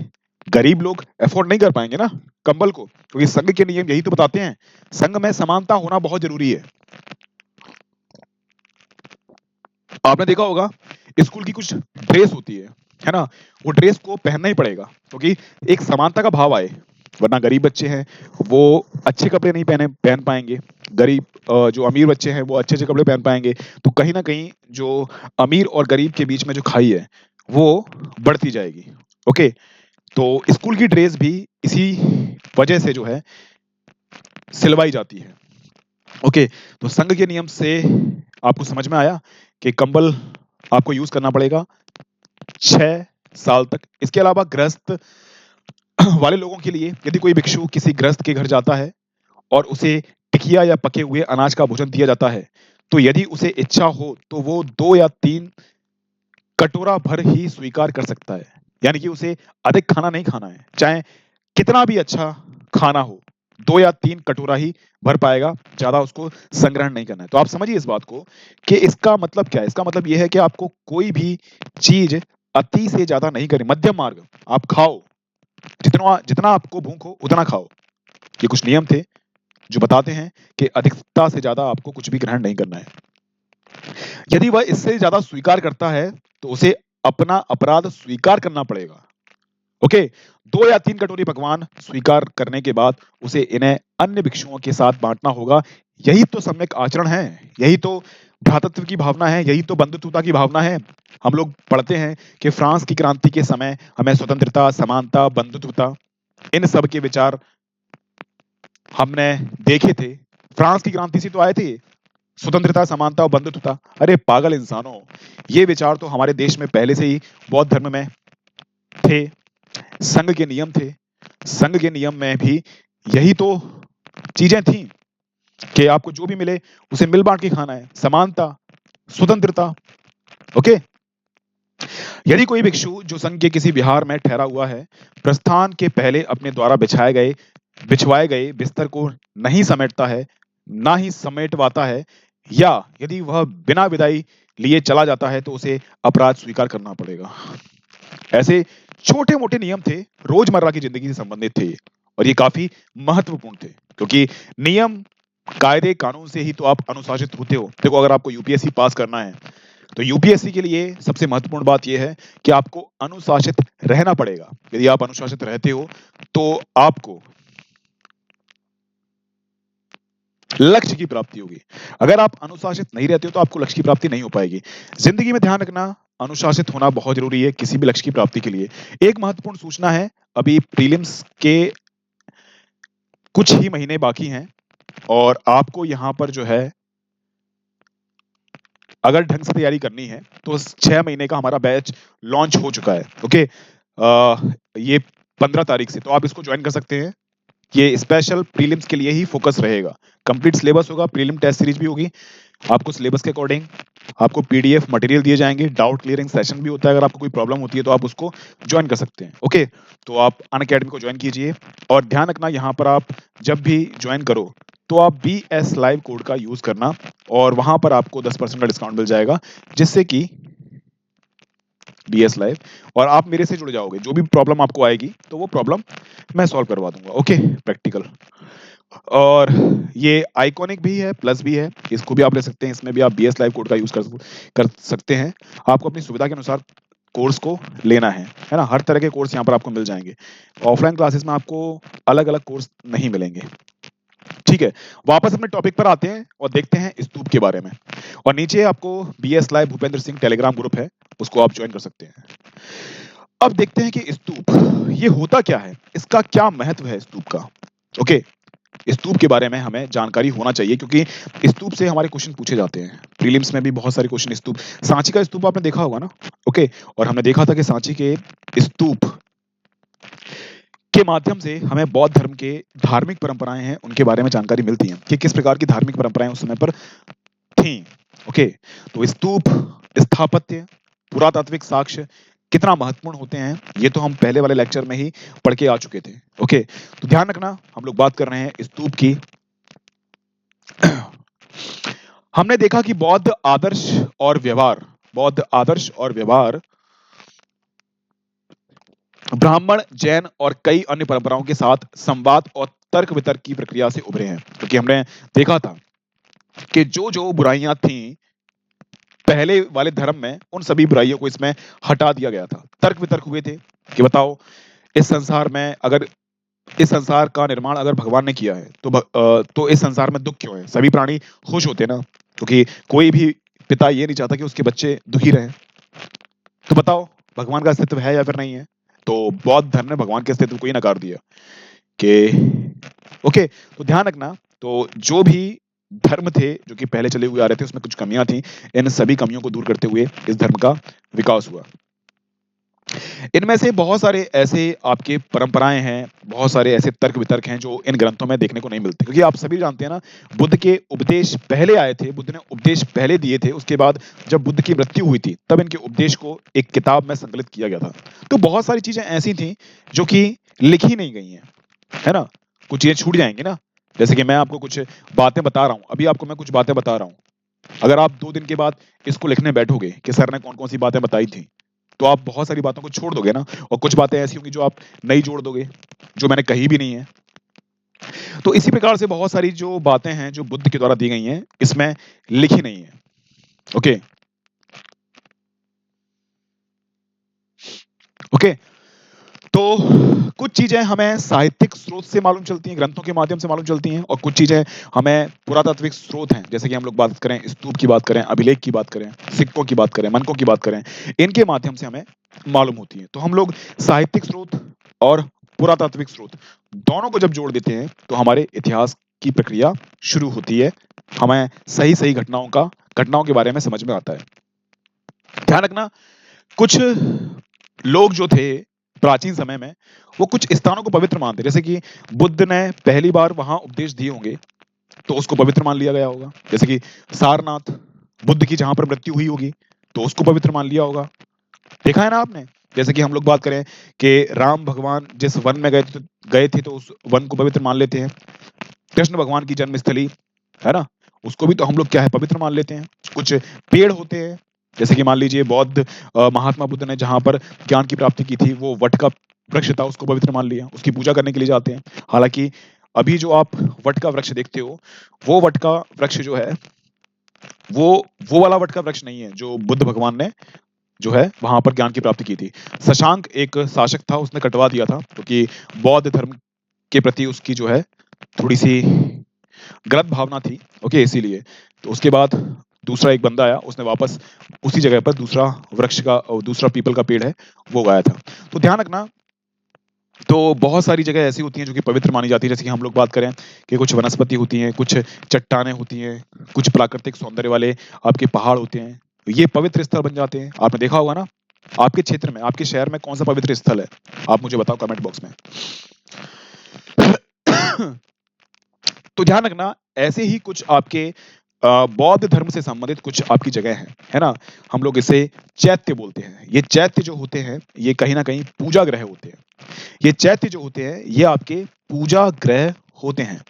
गरीब लोग अफोर्ड नहीं कर पाएंगे ना कंबल को। क्योंकि संघ के नियम यही तो बताते हैं, संघ में समानता होना बहुत जरूरी है। आपने देखा होगा स्कूल की कुछ ड्रेस होती है ना, वो ड्रेस को पहनना ही पड़ेगा क्योंकि एक समानता का भाव आए। वरना गरीब बच्चे हैं वो अच्छे कपड़े नहीं पहन पाएंगे, गरीब जो अमीर बच्चे हैं वो अच्छे अच्छे कपड़े पहन पाएंगे। तो कहीं ना कहीं जो अमीर और गरीब के बीच में जो खाई है वो बढ़ती जाएगी। ओके, तो स्कूल की ड्रेस भी इसी वजह से जो है सिलवाई जाती है। ओके, तो संघ के नियम से आपको समझ में आया कि कंबल आपको यूज करना पड़ेगा 6 साल तक। इसके अलावा गृहस्थ वाले लोगों के लिए, यदि कोई भिक्षु किसी गृहस्थ के घर जाता है और उसे टिकिया या पके हुए अनाज का भोजन दिया जाता है, तो यदि उसे इच्छा हो तो वो 2 या 3 कटोरा भर ही स्वीकार कर सकता है। यानी कि उसे अधिक खाना नहीं खाना है, चाहे कितना भी अच्छा खाना हो, 2 या 3 कटोरा ही भर पाएगा, ज्यादा उसको संग्रहण नहीं करना है। तो आप समझिए इस बात को कि इसका मतलब क्या है। इसका मतलब यह है कि आपको कोई भी चीज अति से ज्यादा नहीं करनी, मध्यम मार्ग आप खाओ, जितना जितना आपको भूख हो उतना खाओ। ये कुछ नियम थे जो बताते हैं कि अधिकता से ज्यादा आपको कुछ भी ग्रहण नहीं करना है। यदि वह इससे ज्यादा स्वीकार करता है तो उसे अपना अपराध स्वीकार करना पड़ेगा। ओके, 2 या 3 कटोरी पकवान स्वीकार करने के बाद उसे इन्हें अन्य भिक्षुओं के साथ बांटना होगा। यही तो सम्यक आचरण है, यही तो भ्रातृत्व की भावना है, यही तो बंधुत्वता की भावना है। हम लोग पढ़ते हैं कि फ्रांस की क्रांति के समय हमें स्वतंत्रता, समानता, बंधुत्वता, इन सब के विचार हमने देखे थे। फ्रांस की क्रांति से तो आए थे स्वतंत्रता, समानता और बंधुत्वता। अरे पागल इंसानों, ये विचार तो हमारे देश में पहले से ही बौद्ध धर्म में थे। संघ के नियम थे, संघ के नियम में भी यही तो चीजें थी कि आपको जो भी मिले उसे मिल बांट के खाना है, समानता, स्वतंत्रता। ओके, यदि कोई भिक्षु जो संघ के किसी विहार में ठहरा हुआ है, प्रस्थान के पहले अपने द्वारा बिछवाए गए बिस्तर को नहीं समेटता है, ना ही समेटवाता है, या यदि वह बिना विदाई लिए चला जाता है तो उसे अपराध स्वीकार करना पड़ेगा। ऐसे छोटे मोटे नियम थे, रोजमर्रा की जिंदगी से संबंधित थे, और ये काफी महत्वपूर्ण थे क्योंकि नियम, कायदे, कानून से ही तो आप अनुशासित होते हो। देखो, अगर आपको यूपीएससी पास करना है तो यूपीएससी के लिए सबसे महत्वपूर्ण बात यह है कि आपको अनुशासित रहना पड़ेगा। यदि आप अनुशासित रहते हो तो आपको लक्ष्य की प्राप्ति होगी। अगर आप अनुशासित नहीं रहते हो तो आपको लक्ष्य की प्राप्ति नहीं हो पाएगी। जिंदगी में ध्यान रखना, अनुशासित होना बहुत जरूरी है किसी भी लक्ष्य की प्राप्ति के लिए। एक महत्वपूर्ण सूचना है, अभी प्रीलिम्स के कुछ ही महीने बाकी हैं और आपको यहाँ पर जो है अगर ढंग से तैयारी करनी है तो 6 महीने का हमारा बैच लॉन्च हो चुका है। ओके, ये 15 तारीख से, तो आप इसको ज्वाइन कर सकते हैं। ये स्पेशल प्रीलिम्स के लिए ही फोकस रहेगा। कंप्लीट सिलेबस होगा, प्रीलिम टेस्ट सीरीज भी होगी। आपको सिलेबस के अकॉर्डिंग आपको पीडीएफ मटेरियल दिए जाएंगे, डाउट क्लियरिंग सेशन भी होता है। अगर आपको कोई प्रॉब्लम होती है तो आप उसको ज्वाइन कर सकते हैं। ओके, तो आप अनअकैडमी को ज्वाइन कीजिए, और ध्यान रखना यहाँ पर आप जब भी ज्वाइन करो तो आप BS लाइव कोड का यूज करना, और वहां पर आपको 10% का डिस्काउंट मिल जाएगा, जिससे कि BS लाइव, और आप मेरे से जुड़ जाओगे। जो भी प्रॉब्लम आपको आएगी तो वो प्रॉब्लम मैं सॉल्व करवा दूंगा। Okay, practical. और ये आइकॉनिक भी है, प्लस भी है, इसको भी आप ले सकते हैं। इसमें भी आप बीएस लाइव कोड का यूज कर सकते हैं। आपको अपनी सुविधा के अनुसार कोर्स को लेना है ना। हर तरह के कोर्स यहाँ पर आपको मिल जाएंगे। ऑफलाइन क्लासेस में आपको अलग अलग कोर्स नहीं मिलेंगे। ठीक है, वापस अपने टॉपिक पर आते हैं और देखते हैं स्तूप के बारे में। और नीचे आपको BS live Bhupendra Singh Telegram group है, उसको आप ज्वाइन कर सकते हैं। अब देखते हैं कि स्तूप ये होता क्या है, इसका क्या महत्व है स्तूप का। ओके, स्तूप के बारे में हमें जानकारी होना चाहिए, क्योंकि स्तूप से हमारे क्वेश्चन पूछे जाते हैं। प्रीलिम्स में भी बहुत सारे क्वेश्चन स्तूप, सांची का स्तूप आपने देखा होगा ना। ओके, और हमने देखा था कि सांची के स्तूप के माध्यम से हमें बौद्ध धर्म के धार्मिक परंपराएं हैं उनके बारे में जानकारी मिलती है कि किस प्रकार की धार्मिक परंपराएं उस समय पर थी। ओके, तो स्तूप, स्थापत्य, पुरातात्विक साक्ष्य कितना महत्वपूर्ण होते हैं, ये तो हम पहले वाले लेक्चर में ही पढ़ के आ चुके थे। ओके, तो ध्यान रखना, हम लोग बात कर रहे हैं स्तूप की। हमने देखा कि बौद्ध आदर्श और व्यवहार, बौद्ध आदर्श और व्यवहार ब्राह्मण, जैन और कई अन्य परंपराओं के साथ संवाद और तर्क वितर्क की प्रक्रिया से उभरे हैं। क्योंकि हमने देखा था कि जो जो बुराइयां थीं पहले वाले धर्म में, उन सभी बुराइयों को इसमें हटा दिया गया था। तर्क वितर्क हुए थे कि बताओ, इस संसार में अगर इस संसार का निर्माण अगर भगवान ने किया है तो तो इस संसार में दुख क्यों है? सभी प्राणी खुश होते ना, क्योंकि कोई भी पिता ये नहीं चाहता कि उसके बच्चे दुखी रहें। तो बताओ, भगवान का अस्तित्व है या फिर नहीं है? तो बौद्ध धर्म ने भगवान के अस्तित्व को ही नकार दिया कि ओके। तो ध्यान रखना, तो जो भी धर्म थे जो कि पहले चले हुए आ रहे थे, उसमें कुछ कमियां थी। इन सभी कमियों को दूर करते हुए इस धर्म का विकास हुआ। इनमें से बहुत सारे ऐसे आपके परंपराएं हैं, बहुत सारे ऐसे तर्क वितर्क हैं जो इन ग्रंथों में देखने को नहीं मिलते। क्योंकि आप सभी जानते हैं ना, बुद्ध के उपदेश पहले आए थे, बुद्ध ने उपदेश पहले दिए थे। उसके बाद जब बुद्ध की मृत्यु हुई थी, तब इनके उपदेश को एक किताब में संकलित किया गया था। तो बहुत सारी चीजें ऐसी थी जो कि लिखी नहीं गई हैं, है ना। कुछ चीजें छूट जाएंगी ना। जैसे कि मैं आपको कुछ बातें बता रहा हूँ, अभी आपको मैं कुछ बातें बता रहा हूँ। अगर आप 2 दिन के बाद इसको लिखने बैठोगे कि सर ने कौन कौन सी बातें बताई थी, तो आप बहुत सारी बातों को छोड़ दोगे ना। और कुछ बातें ऐसी होंगी जो आप नहीं जोड़ दोगे, जो मैंने कही भी नहीं है। तो इसी प्रकार से बहुत सारी जो बातें हैं जो बुद्ध के द्वारा दी गई हैं, इसमें लिखी नहीं है। ओके ओके, तो कुछ चीजें हमें साहित्यिक स्रोत से मालूम चलती हैं, ग्रंथों के माध्यम से मालूम चलती हैं, और कुछ चीजें हमें पुरातात्विक स्रोत हैं, जैसे कि हम लोग बात करें स्तूप की बात करें, अभिलेख की बात करें, सिक्कों की बात करें, मनकों की बात करें, इनके माध्यम से हमें मालूम होती है। तो हम लोग साहित्यिक स्रोत और पुरातात्विक स्रोत दोनों को जब जोड़ देते हैं तो हमारे इतिहास की प्रक्रिया शुरू होती है। हमें सही सही घटनाओं के बारे में समझ में आता है। ध्यान रखना, कुछ लोग जो थे प्राचीन समय में, वो कुछ स्थानों को पवित्र मानते, जैसे कि बुद्ध ने पहली बार वहां उपदेश दिए होंगे तो उसको पवित्र मान लिया गया होगा। जैसे कि सारनाथ, बुद्ध की जहां पर मृत्यु हुई होगी तो उसको पवित्र मान लिया होगा। देखा है ना आपने। जैसे कि हम लोग बात करें कि राम भगवान जिस वन में गए थे तो उस वन को पवित्र मान लेते हैं। कृष्ण भगवान की जन्मस्थली, है ना, उसको भी तो हम लोग क्या है, पवित्र मान लेते हैं। कुछ पेड़ होते हैं, जैसे कि मान लीजिए बौद्ध महात्मा बुद्ध ने जहां पर ज्ञान की प्राप्ति की थी, वो वट का वृक्ष था, उसको पवित्र मान लिया, उसकी पूजा करने के लिए जाते हैं। हालांकि अभी जो आप वट का वृक्ष देखते हो, वो वट का वृक्ष जो है, वो वो वाला वट का वृक्ष नहीं है जो बुद्ध भगवान ने जो है वहां पर ज्ञान की प्राप्ति की थी। शशांक एक शासक था, उसने कटवा दिया था, क्योंकि बौद्ध धर्म के प्रति उसकी जो है थोड़ी सी गलत भावना थी। ओके, इसीलिए तो उसके बाद दूसरा एक बंदा आया, उसने वापस उसी जगह पर दूसरा वृक्ष का दूसरा पीपल का पेड़ है वो उगाया था। तो ध्यान रखना, तो बहुत सारी जगह ऐसी होती हैं जो कि पवित्र मानी जाती है। जैसे कि हम लोग बात करें कि कुछ वनस्पति होती हैं, कुछ चट्टानें होती हैं, कुछ प्राकृतिक सौंदर्य वाले आपके पहाड़ होते हैं, ये पवित्र स्थल बन जाते हैं। आपने देखा होगा ना, आपके क्षेत्र में, आपके शहर में कौन सा पवित्र स्थल है, आप मुझे बताओ कमेंट बॉक्स में। तो ध्यान रखना, ऐसे ही कुछ आपके बौद्ध धर्म से संबंधित कुछ आपकी जगह है ना। हम लोग इसे चैत्य बोलते हैं। ये चैत्य जो होते हैं, ये कहीं ना कहीं पूजा ग्रह होते हैं। ये चैत्य जो होते हैं, ये आपके पूजा ग्रह होते हैं।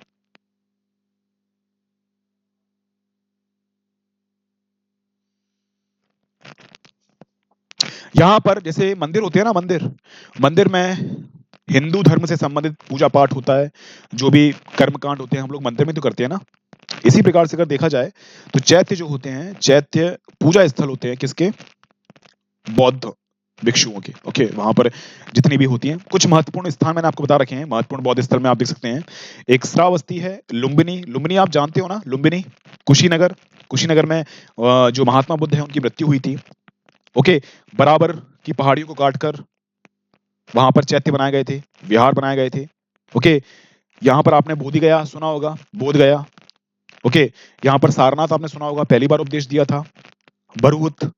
यहां पर जैसे मंदिर होते हैं ना, मंदिर मंदिर में हिंदू धर्म से संबंधित पूजा पाठ होता है, जो भी कर्मकांड होते हैं हम लोग मंदिर में तो करते हैं ना, इसी प्रकार से अगर देखा जाए तो चैत्य जो होते हैं, चैत्य पूजा स्थल होते हैं किसके? बौद्ध भिक्षुओं के। ओके, वहां पर जितनी भी होती हैं, कुछ महत्वपूर्ण स्थान मैंने आपको बता रखे हैं, महत्वपूर्ण बौद्ध स्थल में आप देख सकते हैं। एक श्रावस्ती है, लुम्बिनी, लुम्बिनी आप जानते हो ना, लुम्बिनी, कुशीनगर, कुशीनगर में जो महात्मा बुद्ध है उनकी मृत्यु हुई थी। ओके, बराबर की पहाड़ियों को काटकर वहां पर चैत्य बनाए गए थे, विहार बनाए गए थे। ओके, यहाँ पर आपने बोधि गया सुना होगा, बोध गया। ओके, यहाँ पर सारनाथ आपने सुना होगा, पहली बार उपदेश दिया था। बरहुत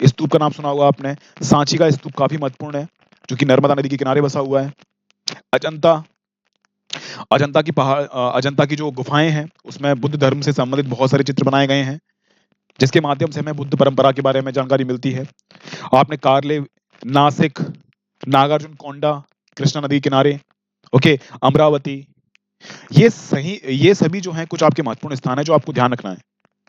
स्तूप का नाम सुना होगा आपने। सांची का स्तूप काफी महत्वपूर्ण है, जो कि नर्मदा नदी के किनारे बसा हुआ है। अजंता, अजंता की पहाड़, अजंता की जो गुफाएं हैं उसमें बुद्ध धर्म से संबंधित बहुत सारे चित्र बनाए गए हैं, जिसके माध्यम से हमें बुद्ध परंपरा के बारे में जानकारी मिलती है। आपने कारले, नासिक, नागार्जुन कोंडा, कृष्णा नदी किनारे, ओके, अमरावती, ये सभी जो हैं कुछ आपके महत्वपूर्ण स्थान है जो आपको ध्यान रखना है।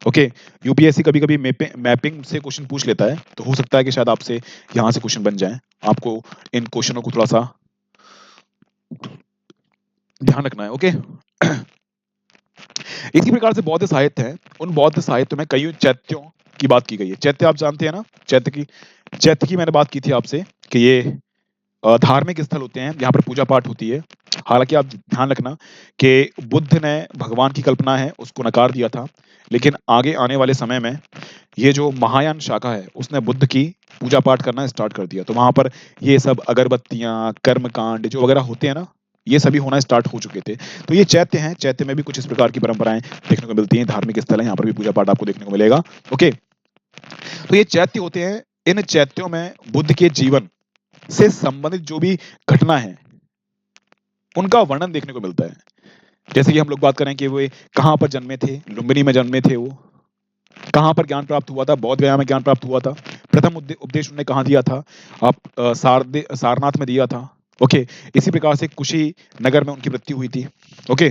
ओके, यूपीएससी कभी कभी मैपिंग से क्वेश्चन पूछ लेता है, तो हो सकता है कि शायद आपसे यहाँ से क्वेश्चन बन जाए। आपको इन क्वेश्चनों को थोड़ा सा ध्यान रखना है। ओके, इसी प्रकार से बौद्ध साहित्य है, उन बौद्ध साहित्य में कई चैत्यों की बात की गई है। चैत्य आप जानते हैं ना, चैत्य की मैंने बात की थी आपसे कि ये धार्मिक स्थल होते हैं, यहाँ पर पूजा पाठ होती है। हालांकि आप ध्यान रखना कि बुद्ध ने भगवान की कल्पना है उसको नकार दिया था, लेकिन आगे आने वाले समय में ये जो महायान शाखा है उसने बुद्ध की पूजा पाठ करना स्टार्ट कर दिया, तो वहां पर ये सब अगरबत्तियां, कर्मकांड जो वगैरह होते हैं ना, ये सभी होना स्टार्ट हो चुके थे। तो ये चैत्य हैं, चैत्य में भी कुछ इस प्रकार की परंपराएं देखने को मिलती हैं, धार्मिक स्थल है, यहाँ पर भी पूजा पाठ आपको देखने को मिलेगा। ओके, तो ये चैत्य होते हैं, इन चैत्यों में बुद्ध के जीवन से संबंधित जो भी घटना है उनका वर्णन देखने को मिलता है। जैसे कि हम लोग बात करें कि वो कहाँ पर जन्मे थे, लुम्बिनी में जन्मे थे, वो कहाँ पर ज्ञान प्राप्त हुआ था, बोध गया में ज्ञान प्राप्त हुआ था, प्रथम उपदेश उन्होंने कहाँ दिया था, आप सारनाथ में दिया था। ओके, इसी प्रकार से कुशी नगर में उनकी मृत्यु हुई थी। ओके,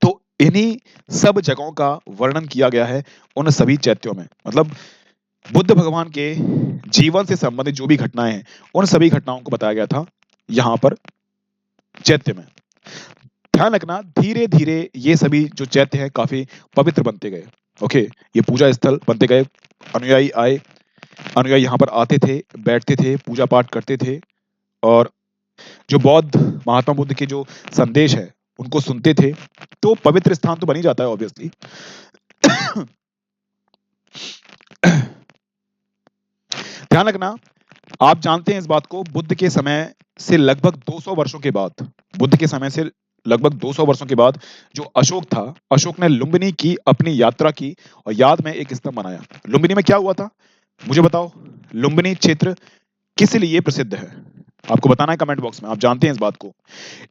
तो इन्हीं सब जगहों का वर्णन किया गया है उन सभी चैत्यों में। मतलब बुद्ध भगवान के जीवन से संबंधित जो भी घटनाएं हैं उन सभी घटनाओं को बताया गया था यहाँ पर चैत्य में। ध्यान रखना, धीरे धीरे ये सभी जो चैत्य है काफी पवित्र बनते गए। ओके, ये पूजा स्थल बनते गए, अनुयायी आए, अनुयायी यहाँ पर आते थे, बैठते थे, पूजा पाठ करते थे, और जो बौद्ध महात्मा बुद्ध के जो संदेश है उनको सुनते थे, तो पवित्र स्थान तो बन ही जाता है ऑब्वियसली। ध्यान रखना, आप जानते हैं इस बात को, बुद्ध के समय से लगभग 200 वर्षों के बाद, बुद्ध के समय से लगभग 200 वर्षों के बाद जो अशोक था, अशोक ने लुम्बिनी की अपनी यात्रा की और याद में एक स्तंभ बनाया। लुम्बिनी में क्या हुआ था मुझे बताओ, लुम्बिनी क्षेत्र किस लिए प्रसिद्ध है? आपको बताना है कमेंट बॉक्स में, आप जानते हैं इस बात को।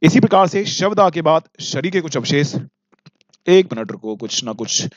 इसी प्रकार से शवदाह के बाद शरीर के कुछ अवशेष, एक मिनट रुको, कुछ ना कुछ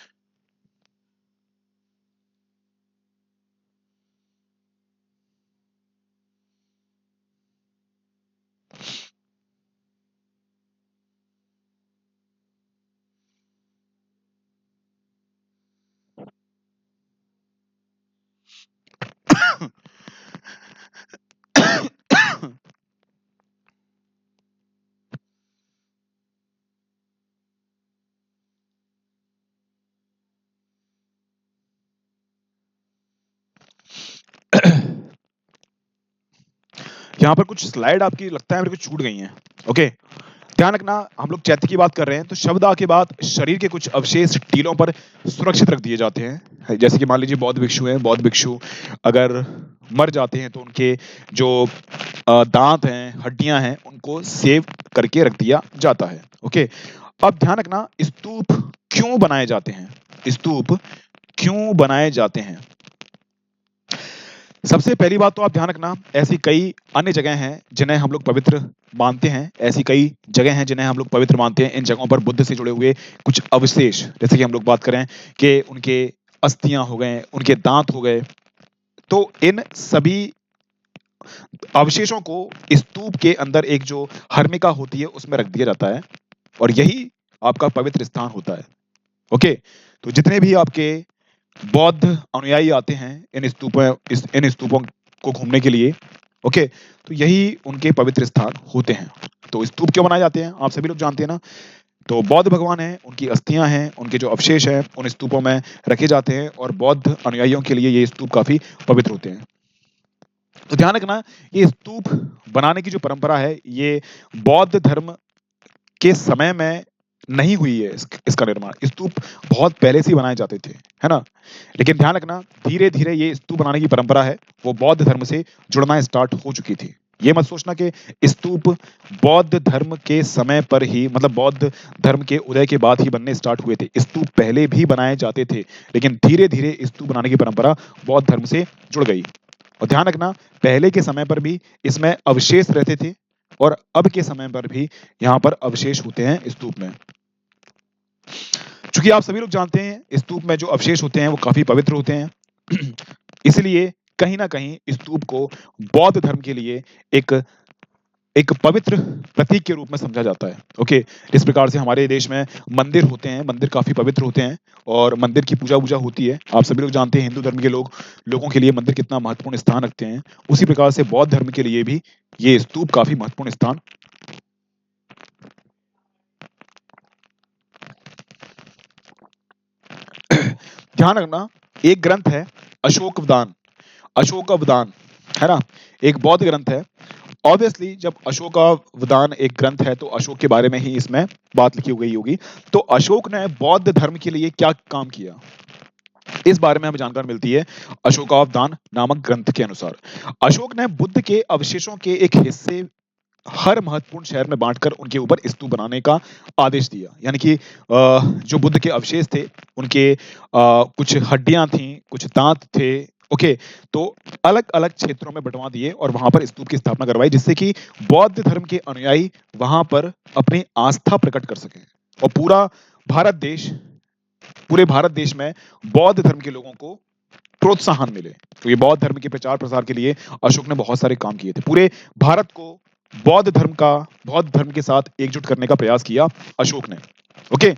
यहाँ पर कुछ स्लाइड आपकी लगता है मेरे को छूट गई हैं। ओके, ध्यान रखना, हम लोग चैत्य की बात कर रहे हैं, तो शवदाह के बाद शरीर के कुछ अवशेष टीलों पर सुरक्षित रख दिए जाते हैं। जैसे कि मान लीजिए बौद्ध भिक्षु हैं, बौद्ध भिक्षु अगर मर जाते हैं तो उनके जो दांत हैं, हड्डियां हैं, उनको सेव करके रख दिया जाता है। ओके, अब ध्यान रखना, स्तूप क्यों बनाए जाते हैं, स्तूप क्यों बनाए जाते हैं? सबसे पहली बात तो आप ध्यान रखना, ऐसी कई अन्य जगह हैं जिन्हें हम लोग पवित्र मानते हैं, ऐसी कई जगह हैं जिन्हें हम लोग पवित्र मानते हैं। इन जगहों पर बुद्ध से जुड़े हुए कुछ अवशेष, जैसे कि हम लोग बात करें कि उनके अस्थियां हो गए, उनके दांत हो गए, तो इन सभी अवशेषों को स्तूप के अंदर एक जो हर्मिका होती है उसमें रख दिया जाता है, और यही आपका पवित्र स्थान होता है। ओके, तो जितने भी आपके बौद्ध अनुयायी आते हैं इन स्तूपों को घूमने के लिए, ओके, तो यही उनके पवित्र स्थान होते हैं। तो स्तूप क्यों बनाए जाते हैं, आप सभी लोग जानते हैं ना। तो बौद्ध भगवान हैं, उनकी अस्थियां हैं, उनके जो अवशेष हैं उन स्तूपों में रखे जाते हैं और बौद्ध अनुयायियों के लिए ये स्तूप काफी पवित्र होते हैं। तो ध्यान रखना, ये स्तूप बनाने की जो परंपरा है ये बौद्ध धर्म के समय में नहीं हुई है। इसका निर्माण, स्तूप बहुत पहले से ही बनाए जाते थे, है ना। लेकिन ध्यान रखना, धीरे धीरे ये स्तूप बनाने की परंपरा है वो बौद्ध धर्म से जुड़ना स्टार्ट हो चुकी थी। ये मत सोचना कि स्तूप बौद्ध धर्म के समय पर ही, मतलब बौद्ध धर्म के उदय के बाद ही बनने स्टार्ट हुए थे। स्तूप पहले भी बनाए जाते थे, लेकिन धीरे धीरे स्तूप बनाने की परंपरा बौद्ध धर्म से जुड़ गई। और ध्यान रखना, पहले के समय पर भी इसमें अवशेष रहते थे और अब के समय पर भी यहाँ पर अवशेष होते हैं स्तूप में। चूंकि आप सभी लोग जानते हैं स्तूप में जो अवशेष होते हैं वो काफी पवित्र होते हैं इसलिए कहीं ना कहीं स्तूप को बौद्ध धर्म के लिए एक एक पवित्र प्रतीक के रूप में समझा जाता है। ओके, इस प्रकार से हमारे देश में मंदिर होते हैं, मंदिर काफी पवित्र होते हैं और मंदिर की पूजा वूजा होती है। आप सभी लोग जानते हैं हिंदू धर्म के लोगों के लिए मंदिर कितना महत्वपूर्ण स्थान रखते हैं। उसी प्रकार से बौद्ध धर्म के लिए भी ये स्तूप काफी महत्वपूर्ण स्थान। ध्यान रखना, एक ग्रंथ है अशोकवदान, अशोकवदान, है ना, एक बौद्ध ग्रंथ है। ऑब्वियसली जब अशोकवदान एक ग्रंथ है तो अशोक के बारे में ही इसमें बात लिखी गई होगी। तो अशोक ने बौद्ध धर्म के लिए क्या काम किया, इस बारे में हमें जानकारी मिलती है अशोकावदान नामक ग्रंथ के अनुसार। अशोक ने बुद्ध के अवशेषों के एक हिस्से हर महत्वपूर्ण शहर में बांटकर उनके ऊपर स्तूप बनाने का आदेश दिया। यानी कि जो बुद्ध के अवशेष थे उनके कुछ हड्डियां थीं, कुछ दांत थे। ओके, तो अलग अलग क्षेत्रों में बंटवा दिए और वहां पर स्तूप की स्थापना करवाई, जिससे कि बौद्ध धर्म के अनुयायी वहां पर अपनी आस्था प्रकट कर सकें और भारत देश पूरे भारत देश में बौद्ध धर्म के लोगों को प्रोत्साहन मिले। तो ये बौद्ध धर्म के प्रचार प्रसार के लिए अशोक ने बहुत सारे काम किए थे। पूरे भारत को बौद्ध धर्म के साथ एकजुट करने का प्रयास किया अशोक ने। ओके,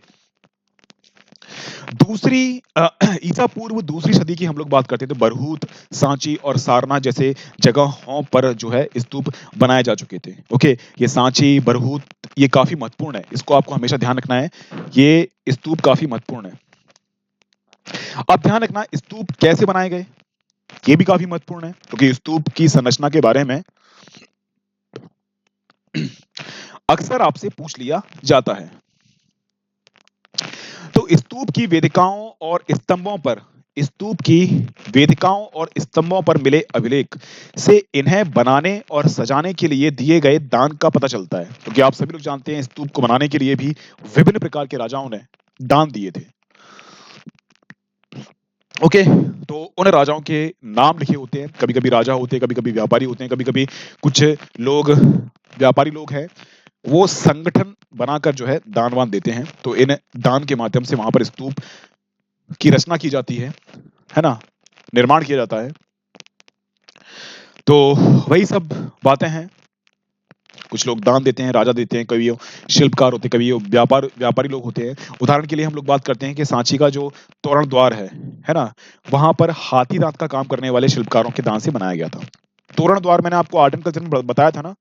दूसरी ईसा पूर्व दूसरी सदी की हम लोग बात करते हैं तो बरहूत, सांची और सारनाथ जैसे जगहों पर जो है स्तूप बनाए जा चुके थे। ओके, ये सांची, बरहूत ये काफी महत्वपूर्ण है, इसको आपको हमेशा ध्यान रखना है। ये स्तूप काफी महत्वपूर्ण है। अब ध्यान रखना, स्तूप कैसे बनाए गए ये भी काफी महत्वपूर्ण है, क्योंकि स्तूप की संरचना के बारे में अक्सर आपसे पूछ लिया जाता है। तो स्तूप की वेदिकाओं और स्तंभों पर मिले अभिलेख से इन्हें बनाने और सजाने के लिए दिए गए दान का पता चलता है। क्योंकि आप सभी लोग जानते हैं स्तूप को बनाने के लिए भी विभिन्न प्रकार के राजाओं ने दान दिए थे। ओके, तो उन राजाओं के नाम लिखे होते हैं, कभी कभी राजा होते हैं, कभी कभी व्यापारी होते हैं, कभी कभी कुछ लोग व्यापारी लोग हैं, वो संगठन बनाकर जो है दानवान देते हैं। तो इन दान के माध्यम से वहां पर स्तूप की रचना की जाती है ना, निर्माण किया जाता है। तो वही सब बातें हैं, कुछ लोग दान देते हैं, राजा देते हैं, कभी वो शिल्पकार होते हैं, कभी वो व्यापारी लोग होते हैं। उदाहरण के लिए हम लोग बात करते हैं कि सांची का जो तोरण द्वार है ना, वहां पर हाथी दांत का काम करने वाले शिल्पकारों के दान से बनाया गया था। तोरण द्वार मैंने आपको आर्ट एंड कल्चर में बताया था ना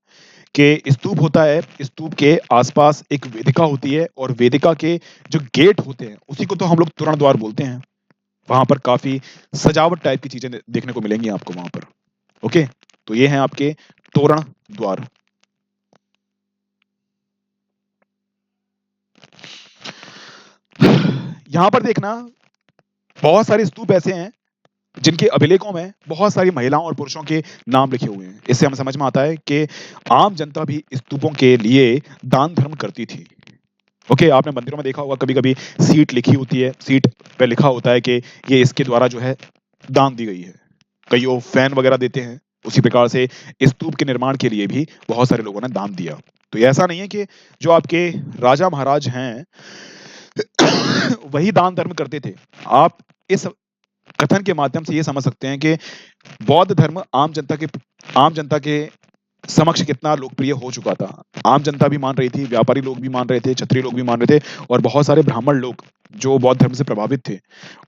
कि स्तूप होता है, स्तूप के आसपास एक वेदिका होती है और वेदिका के जो गेट होते हैं उसी को तो हम लोग तोरण द्वार बोलते हैं। वहां पर काफी सजावट टाइप की चीजें देखने को मिलेंगी आपको वहां पर। ओके, तो ये हैं आपके तोरण द्वार। यहां पर देखना, बहुत सारे स्तूप ऐसे हैं जिनके अभिलेखों में बहुत सारी महिलाओं और पुरुषों के नाम लिखे हुए हैं। इससे हमें समझ में आता है कि आम जनता भी स्तूपों के लिए दान धर्म करती थी। ओके, आपने मंदिरों में देखा होगा कभी कभी सीट लिखी होती है, सीट पे लिखा होता है कि ये इसके द्वारा जो है दान दी गई है। कई वो फैन वगैरह देते हैं। उसी प्रकार से स्तूप के निर्माण के लिए भी बहुत सारे लोगों ने दान दिया। तो ये ऐसा नहीं है कि जो आपके राजा महाराज हैं वही दान धर्म करते थे। आप इस कथन के माध्यम से ये समझ सकते हैं कि बौद्ध धर्म आम जनता के समक्ष कितना लोकप्रिय हो चुका था। आम जनता भी मान रही थी, व्यापारी लोग भी मान रहे थे, क्षत्रिय लोग भी मान रहे थे और बहुत सारे ब्राह्मण लोग जो बौद्ध धर्म से प्रभावित थे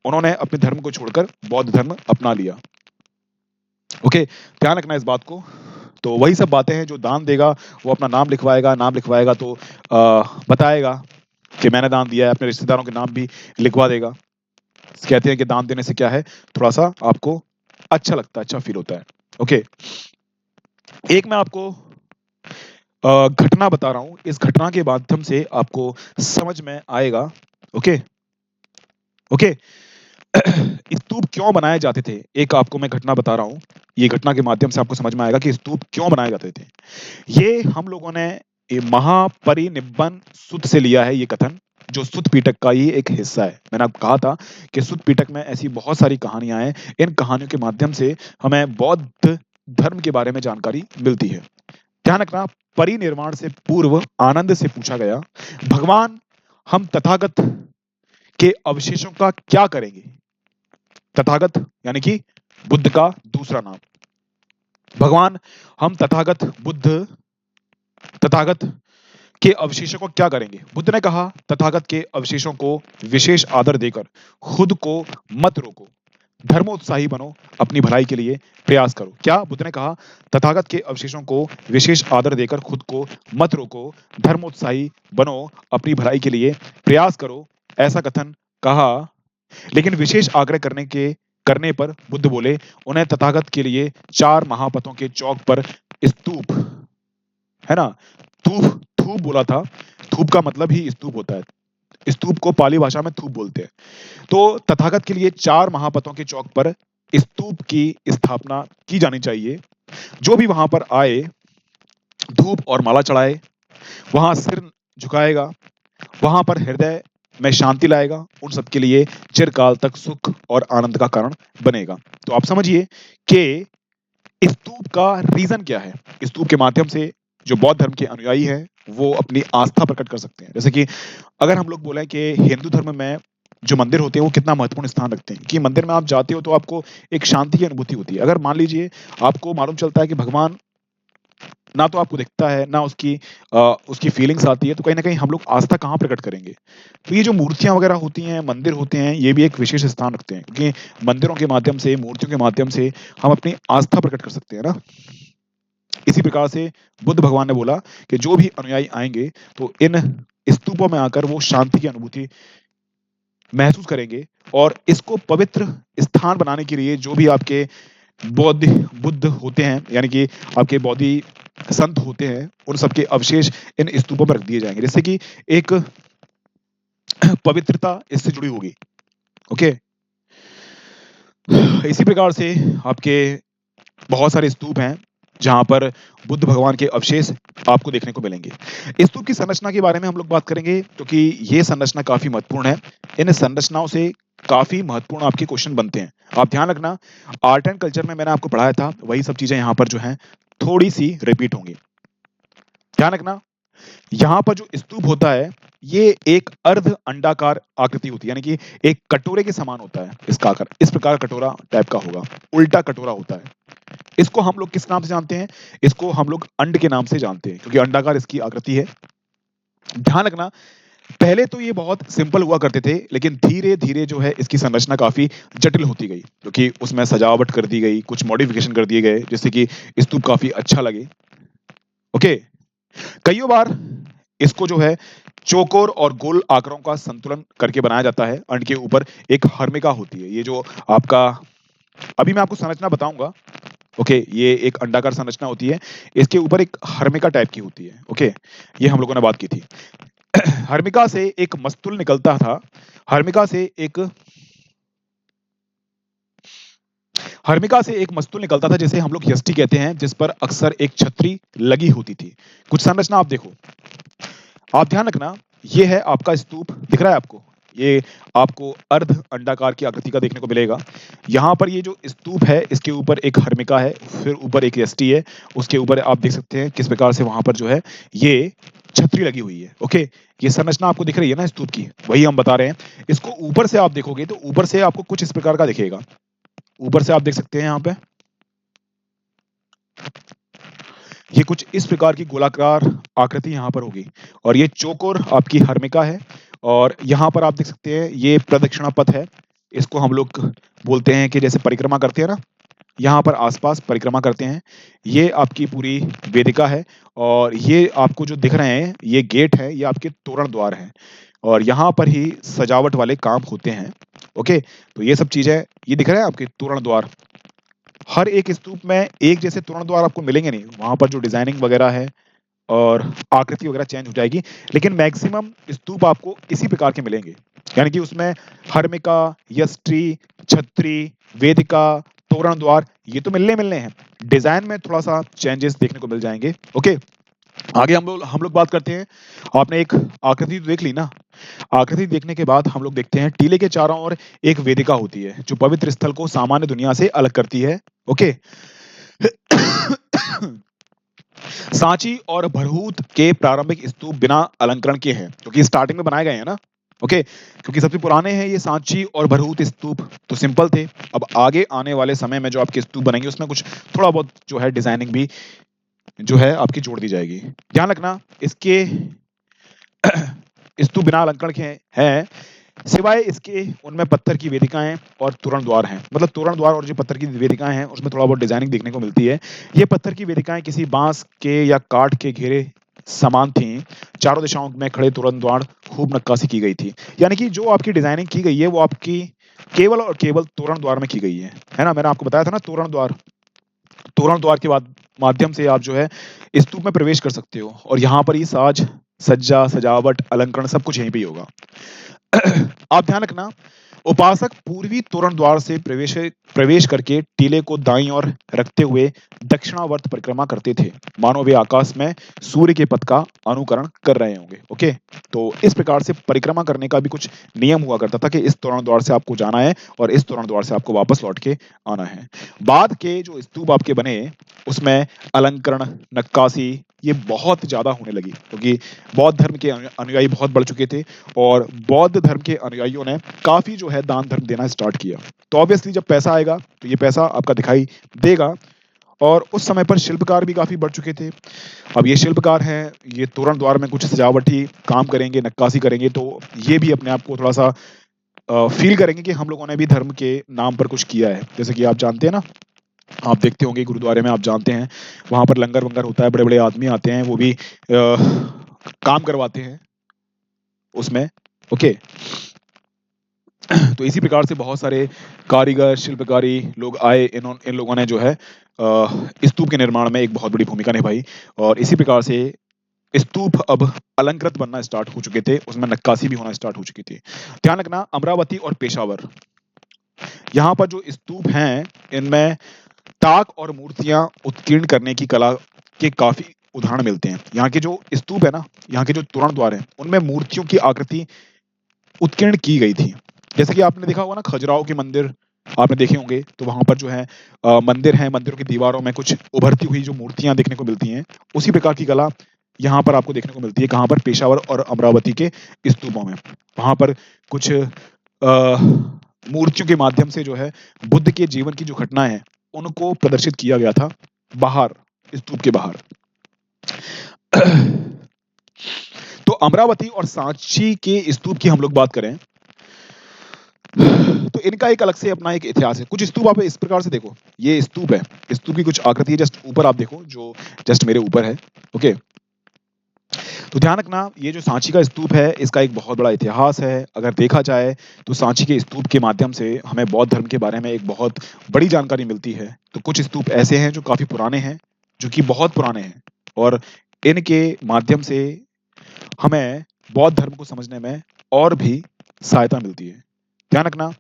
उन्होंने अपने धर्म को छोड़कर बौद्ध धर्म अपना लिया। ओके, ध्यान रखना इस बात को। तो वही सब बातें हैं, जो दान देगा वो अपना नाम लिखवाएगा तो बताएगा कि मैंने दान दिया है, अपने रिश्तेदारों के नाम भी लिखवा देगा। कहते हैं कि दान देने से क्या है, थोड़ा सा आपको अच्छा लगता है, अच्छा फील होता है। ओके, एक मैं आपको घटना बता रहा हूँ, इस घटना के माध्यम से आपको समझ में आएगा। ओके ओके, स्तूप क्यों बनाए जाते थे, एक आपको मैं घटना बता रहा हूँ। ये घटना के माध्यम से आपको समझ में आएगा कि स्तूप क्यों बनाए जाते थे। ये हम लोगों ने महापरिनिब्बन सुत्त से लिया है, ये कथन, जो सुत्त पिटक का ही एक हिस्सा है। मैंने आपको कहा था कि सुत्त पिटक में ऐसी बहुत सारी कहानियां हैं, इन कहानियों के माध्यम से हमें बौद्ध धर्म के बारे में जानकारी मिलती है। ध्यान रखना, परिनिर्वाण से पूर्व आनंद से पूछा गया, भगवान हम तथागत के अवशेषों का क्या करेंगे। तथागत यानी कि बुद्ध का दूसरा नाम। भगवान हम तथागत के अवशेषों को क्या करेंगे। बुद्ध ने कहा, तथागत के अवशेषों को विशेष आदर देकर खुद को मत रोको, धर्मोत्साही बनो, अपनी भलाई के लिए प्रयास करो। क्या बुद्ध ने कहा, तथागत के अवशेषों को विशेष आदर देकर खुद को मत रोको, धर्मोत्साही बनो, अपनी भलाई के लिए प्रयास करो, ऐसा कथन कहा। लेकिन विशेष आग्रह करने पर बुद्ध बोले, उन्हें तथागत के लिए 4 महापथों के चौक पर स्तूप, है ना, थूप थूप बोला था। थूप का मतलब ही स्तूप होता है। स्तूप को पाली भाषा में थूप बोलते हैं। तो तथागत के लिए 4 महापथों के चौक पर स्तूप की स्थापना की जानी चाहिए। जो भी वहां पर आए, धूप और माला चढ़ाए, वहां सिर झुकाएगा, वहां पर हृदय में शांति लाएगा, उन सबके लिए चिरकाल तक सुख और आनंद का कारण बनेगा। तो आप समझिए कि स्तूप का रीजन क्या है। स्तूप के माध्यम से जो बौद्ध धर्म के अनुयायी हैं वो अपनी आस्था प्रकट कर सकते हैं। जैसे कि अगर हम लोग बोले कि हिंदू धर्म में जो मंदिर होते हैं वो कितना महत्वपूर्ण स्थान रखते हैं, कि मंदिर में आप जाते हो तो आपको एक शांति की अनुभूति होती है। अगर मान लीजिए आपको मालूम चलता है कि भगवान ना तो आपको दिखता है, ना उसकी फीलिंग्स आती है, तो कहीं ना कहीं हम लोग आस्था कहाँ प्रकट करेंगे। तो ये जो मूर्तियां वगैरह होती हैं, मंदिर होते हैं, ये भी एक विशेष स्थान रखते हैं, क्योंकि मंदिरों के माध्यम से, मूर्तियों के माध्यम से हम अपनी आस्था प्रकट कर सकते हैं ना। इसी प्रकार से बुद्ध भगवान ने बोला कि जो भी अनुयायी आएंगे तो इन स्तूपों में आकर वो शांति की अनुभूति महसूस करेंगे, और इसको पवित्र स्थान बनाने के लिए जो भी आपके बौद्ध बुद्ध होते हैं, यानी कि आपके बौद्धि संत होते हैं, उन सबके अवशेष इन स्तूपों पर रख दिए जाएंगे, जिससे कि एक पवित्रता इससे जुड़ी होगी। ओके, इसी प्रकार से आपके बहुत सारे स्तूप हैं जहां पर बुद्ध भगवान के अवशेष आपको देखने को मिलेंगे। स्तूप की संरचना के बारे में हम लोग बात करेंगे, क्योंकि ये संरचना काफी महत्वपूर्ण है। इन संरचनाओं से काफी महत्वपूर्ण आपके क्वेश्चन बनते हैं। आप ध्यान रखना, आर्ट एंड कल्चर में मैंने आपको पढ़ाया था वही सब चीजें यहाँ पर जो हैं थोड़ी सी रिपीट होंगी। ध्यान रखना, यहाँ पर जो स्तूप होता है ये एक अर्ध अंडाकार आकृति होती है, यानी कि एक कटोरे के समान होता है इसका आकार। इस प्रकार कटोरा टाइप का होगा, उल्टा कटोरा होता है। इसको हम लोग किस नाम से जानते हैं, इसको हम लोग अंड के नाम से जानते हैं, क्योंकि अंडाकार इसकी आकृति है। ध्यान रखना, पहले तो ये बहुत सिंपल हुआ करते थे, लेकिन धीरे धीरे जो है इसकी संरचना काफी जटिल होती गई, क्योंकि उसमें सजावट कर दी गई, कुछ मॉडिफिकेशन कर दिए गए, जिससे कि स्तूप काफी अच्छा लगे। ओके, कई बार इसको जो है चौकोर और गोल आकारों का संतुलन करके बनाया जाता है। अंड के ऊपर एक हर्मिका होती है, ये जो आपका, अभी मैं आपको संरचना बताऊंगा। ओके, ये एक अंडाकार संरचना होती है, इसके ऊपर एक हर्मिका टाइप की होती है। ओके, ये हम लोगों ने बात की थी। हर्मिका से एक मस्तूल निकलता था। हर्मिका से एक हर्मिका से एक मस्तूल निकलता था, जिसे हम लोग यष्टि कहते हैं, जिस पर अक्सर एक छतरी लगी होती थी। कुछ संरचना आप देखो, आप ध्यान रखना, ये है आपका स्तूप, दिख रहा है आपको, ये आपको अर्ध अंडाकार की आकृति का देखने को मिलेगा। यहाँ पर ये जो स्तूप है इसके ऊपर एक हर्मिका है, फिर ऊपर एक यष्टि है, उसके ऊपर आप देख सकते हैं किस प्रकार से वहां पर जो है ये छतरी लगी हुई है। ओके, ये संरचना आपको दिख रही है ना स्तूप की, वही हम बता रहे हैं। इसको ऊपर से आप देखोगे तो ऊपर से आपको कुछ इस प्रकार का दिखेगा। ऊपर से आप देख सकते हैं यहाँ पे ये कुछ इस प्रकार की गोलाकार आकृति यहाँ पर होगी, और ये चौकोर आपकी हर्मिका है, और यहाँ पर आप देख सकते हैं ये प्रदक्षिणा पथ है। इसको हम लोग बोलते हैं कि जैसे परिक्रमा करते हैं ना, यहाँ पर आसपास परिक्रमा करते हैं। ये आपकी पूरी वेदिका है और ये आपको जो दिख रहे हैं, ये गेट है, ये आपके तोरण द्वार हैं और यहाँ पर ही सजावट वाले काम होते हैं। ओके, तो ये सब चीज़ें ये दिख रहा है आपके तोरण द्वार। हर एक स्तूप में एक जैसे तोरण द्वार आपको मिलेंगे नहीं, वहाँ पर जो डिज़ाइनिंग वगैरह है और आकृति वगैरह चेंज हो जाएगी, लेकिन मैक्सिमम स्तूप आपको इसी प्रकार के मिलेंगे। यानी कि उसमें हर्मिका, यष्टि, छत्री, वेदिका, तोरण द्वार ये तो मिलने हैं। डिजाइन में थोड़ा सा चेंजेस देखने को मिल जाएंगे। ओके, आगे हम लोग बात करते हैं। आपने एक आकृति तो देख ली ना। आकृति देखने के बाद हम लोग देखते हैं टीले के चारों ओर एक वेदिका होती है जो पवित्र स्थल को सामान्य दुनिया से अलग करती है। ओके, सांची और भरहूत के प्रारंभिक स्तूप बिना अलंकरण के हैं क्योंकि स्टार्टिंग में बनाए गए हैं ना। ओके, क्योंकि सबसे पुराने हैं ये सांची और भरहूत स्तूप, तो सिंपल थे। अब आगे आने वाले समय में जो आपके स्तूप बनेंगे उसमें कुछ थोड़ा बहुत जो है डिजाइनिंग भी जो है आपकी जोड़ दी जाएगी। ध्यान रखना, इसके स्तूप बिना अलंकरण के हैं सिवाय इसके उनमें पत्थर की वेदिकाएं और तोरण द्वार हैं। मतलब तोरण द्वार और जो पत्थर की वेदिकाएं हैं उसमें थोड़ा बहुत डिजाइनिंग देखने को मिलती है। ये पत्थर की वेदिकाएं किसी बांस के या काठ के घेरे समान थी। चारों दिशाओं में खड़े तोरण द्वार खूब नक्काशी की गई थी। यानी कि जो आपकी डिजाइनिंग की गई है वो आपकी केवल और केवल तोरण द्वार में की गई है ना। मैंने आपको बताया था ना, तोरण द्वार के बाद माध्यम से आप जो है स्तूप में प्रवेश कर सकते हो और यहाँ पर ही साज सज्जा सजावट अलंकरण सब कुछ यहीं पे ही होगा। आप ध्यान रखना, उपासक पूर्वी तोरण द्वार से प्रवेश प्रवेश करके टीले को दाईं ओर रखते हुए दक्षिणावर्त परिक्रमा करते थे, मानो वे आकाश में सूर्य के पथ का अनुकरण कर रहे होंगे। ओके, तो इस प्रकार से परिक्रमा करने का भी कुछ नियम हुआ करता था कि इस तोरण द्वार से आपको जाना है और इस तोरण द्वार से आपको वापस लौट के आना है। बाद के जो स्तूप आपके बने उसमें अलंकरण, नक्काशी ये बहुत ज्यादा होने लगी क्योंकि बौद्ध धर्म के अनुयायी बहुत बढ़ चुके थे और बौद्ध धर्म के अनुयायियों ने काफी जो है दान धर्म देना स्टार्ट किया। तो ऑब्वियसली जब पैसा आएगा तो ये पैसा आपका दिखाई देगा और उस समय पर शिल्पकार भी काफी बढ़ चुके थे। अब ये शिल्पकार हैं, ये तोरण द्वार में कुछ सजावटी काम करेंगे, नक्काशी करेंगे, तो ये भी अपने आप को थोड़ा सा फील करेंगे कि हम लोगों ने भी धर्म के नाम पर कुछ किया है। जैसे कि आप जानते हैं ना, आप देखते होंगे गुरुद्वारे में, आप जानते हैं वहां पर लंगर वंगर होता है, बड़े बड़े आदमी आते हैं, वो भी काम करवाते हैं उसमें। ओके, तो इसी प्रकार से बहुत सारे कारीगर शिल्पकारी लोग आए, इन लोगों ने जो है स्तूप के निर्माण में एक बहुत बड़ी भूमिका निभाई और इसी प्रकार से स्तूप अब अलंकृत बनना स्टार्ट हो चुके थे, उसमें नक्काशी भी होना स्टार्ट हो चुकी थी। ध्यान रखना, अमरावती और पेशावर, यहाँ पर जो स्तूप हैं इनमें ताक और मूर्तियां उत्कीर्ण करने की कला के काफी उदाहरण मिलते हैं। यहाँ के जो स्तूप है ना, यहाँ के जो तोरण द्वार हैं उनमें मूर्तियों की आकृति उत्कीर्ण की गई थी। जैसे कि आपने देखा होगा ना, खजुराहो के मंदिर आपने देखे होंगे, तो वहां पर जो है मंदिर है, मंदिरों की दीवारों में कुछ उभरती हुई जो मूर्तियां देखने को मिलती हैं, उसी प्रकार की कला यहाँ पर आपको देखने को मिलती है। कहाँ पर? पेशावर और अमरावती के स्तूपों में। वहां पर कुछ मूर्तियों के माध्यम से जो है बुद्ध के जीवन की जो घटनाएं हैं उनको प्रदर्शित किया गया था बाहर, स्तूप के बाहर। तो अमरावती और सांची के स्तूप की हम लोग बात करें तो इनका एक अलग से अपना एक इतिहास है। कुछ स्तूप आप इस प्रकार से देखो, ये स्तूप है, स्तूप की कुछ आकृति है जस्ट ऊपर आप देखो, जो जस्ट मेरे ऊपर है। ओके, तो ध्यान रखना, ये जो सांची का स्तूप है इसका एक बहुत बड़ा इतिहास है। अगर देखा जाए तो सांची के स्तूप के माध्यम से हमें बौद्ध धर्म के बारे में एक बहुत बड़ी जानकारी मिलती है। तो कुछ स्तूप ऐसे हैं जो काफी पुराने हैं, जो कि बहुत पुराने हैं, और इनके माध्यम से हमें बौद्ध धर्म को समझने में और भी सहायता मिलती है। ध्यान रखना,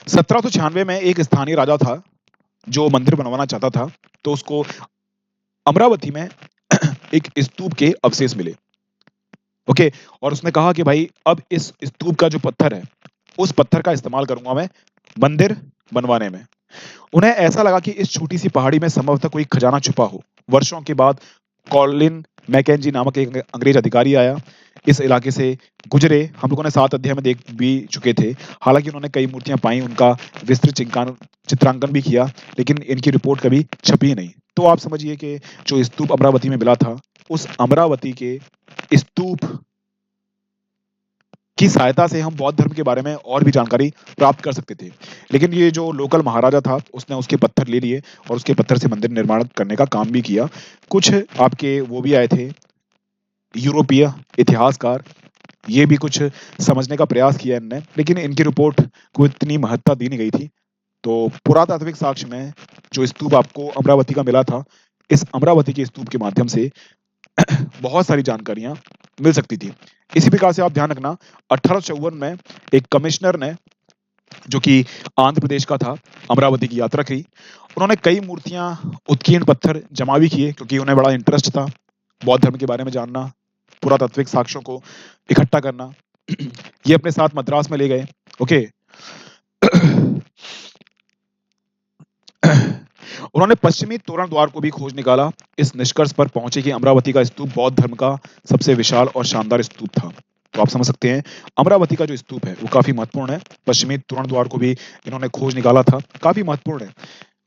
1796 में एक स्थानीय राजा था जो मंदिर बनवाना चाहता था, तो उसको अमरावती में एक स्तूप के अवशेष मिले। ओके, और उसने कहा कि भाई अब इस स्तूप का जो पत्थर है उस पत्थर का इस्तेमाल करूंगा मैं मंदिर बनवाने में। उन्हें ऐसा लगा कि इस छोटी सी पहाड़ी में संभवतः कोई खजाना छुपा हो। वर्षों के बाद कॉलिन मैकेंजी नामक एक अंग्रेज अधिकारी आया, इस इलाके से गुजरे। हम लोगों ने 7 अध्याय में देख भी चुके थे। हालांकि उन्होंने कई मूर्तियां पाई, उनका विस्तृत चित्रांकन भी किया, लेकिन इनकी रिपोर्ट कभी छपी नहीं। तो आप समझिए कि जो स्तूप अमरावती में मिला था, उस अमरावती के स्तूप की सहायता से हम बौद्ध धर्म के बारे में और भी जानकारी प्राप्त कर सकते थे। लेकिन ये जो लोकल महाराजा था, उसने उसके पत्थर ले लिए और उसके पत्थर से मंदिर निर्माण करने का काम भी किया। कुछ आपके वो भी आए थे यूरोपीय इतिहासकार, ये भी कुछ समझने का प्रयास किया इनने, लेकिन इनकी रिपोर्ट को इतनी महत्ता दी नहीं गई थी। तो पुरातात्विक साक्ष्य में जो स्तूप आपको अमरावती का मिला था, इस अमरावती के स्तूप के माध्यम से बहुत सारी जानकारियां मिल सकती थी। इसी प्रकार से आप ध्यान रखना, 1854 में एक कमिश्नर ने, जो कि आंध्र प्रदेश का था, अमरावती की यात्रा की। उन्होंने कई मूर्तियां, उत्कीर्ण पत्थर जमा भी किए, क्योंकि उन्हें बड़ा इंटरेस्ट था बौद्ध धर्म के बारे में जानना, पुरातात्विक साक्ष्यों को इकट्ठा करना। ये अपने साथ मद्रास में ले गए। ओके। उन्होंने पश्चिमी तोरण द्वार को भी खोज निकाला। इस निष्कर्ष पर पहुंचे कि अमरावती का स्तूप बौद्ध धर्म का सबसे विशाल और शानदार स्तूप था। तो आप समझ सकते हैं, अमरावती का जो स्तूप है वो काफी महत्वपूर्ण है। पश्चिमी तोरण द्वार को भी इन्होंने खोज निकाला था, काफी महत्वपूर्ण है।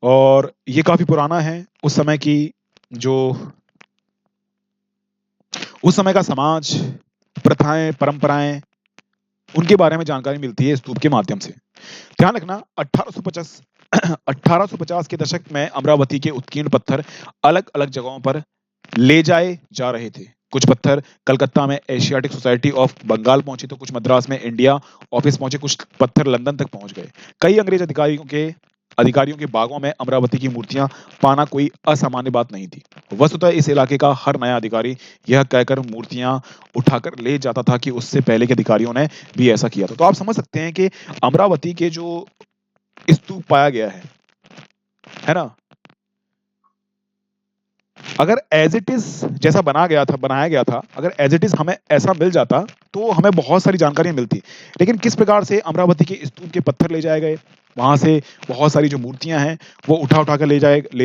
और ये काफी पुराना है। जो उस समय का समाज, प्रथाएं, परंपराएं, उनके बारे में जानकारी मिलती है स्तूप के माध्यम से। ध्यान रखना, 1850 के दशक में अमरावती के उत्कीर्ण पत्थर अलग अलग जगहों पर ले जाए जा रहे थे। कुछ पत्थर कलकत्ता में एशियाटिक सोसाइटी ऑफ बंगाल पहुंचे, तो कुछ मद्रास में इंडिया ऑफिस पहुंचे, कुछ पत्थर लंदन तक पहुंच गए। कई अंग्रेज अधिकारियों के बागों में अमरावती की मूर्तियां पाना कोई असामान्य बात नहीं थी। वस्तुतः इस इलाके का हर नया अधिकारी यह कहकर मूर्तियां उठाकर ले जाता था कि उससे पहले के अधिकारियों ने भी ऐसा किया था। तो आप समझ सकते हैं कि अमरावती के जो स्तूप पाया गया है ना, अगर एज इट इज जैसा बनाया गया था, अगर एज इट इज हमें ऐसा मिल जाता तो हमें बहुत सारी जानकारियां मिलती। लेकिन किस प्रकार से अमरावती के स्तूप के पत्थर ले जाए गए, वहां से बहुत सारी जो मूर्तियां हैं वो उठा उठा कर ले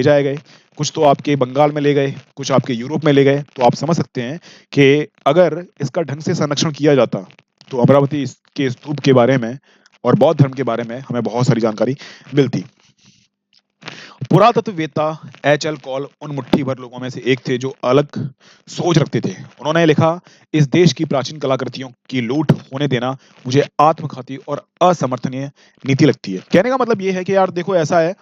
जाए गए। कुछ तो आपके बंगाल में ले गए, कुछ आपके यूरोप में ले गए। तो आप समझ सकते हैं कि अगर इसका ढंग से संरक्षण किया जाता तो अमरावती के स्तूप के बारे में और बौद्ध धर्म के बारे में हमें बहुत सारी जानकारी मिलती। पुरातत्ववेत्ता एच.एल. कॉल उन मुट्ठी भर लोगों में से एक थे जो अलग सोच रखते थे। उन्होंने लिखा, इस देश की प्राचीन कलाकृतियों की लूट होने देना मुझे आत्मघाती और असमर्थनीय नीति लगती है। कहने का मतलब ये है कि यार देखो, ऐसा है,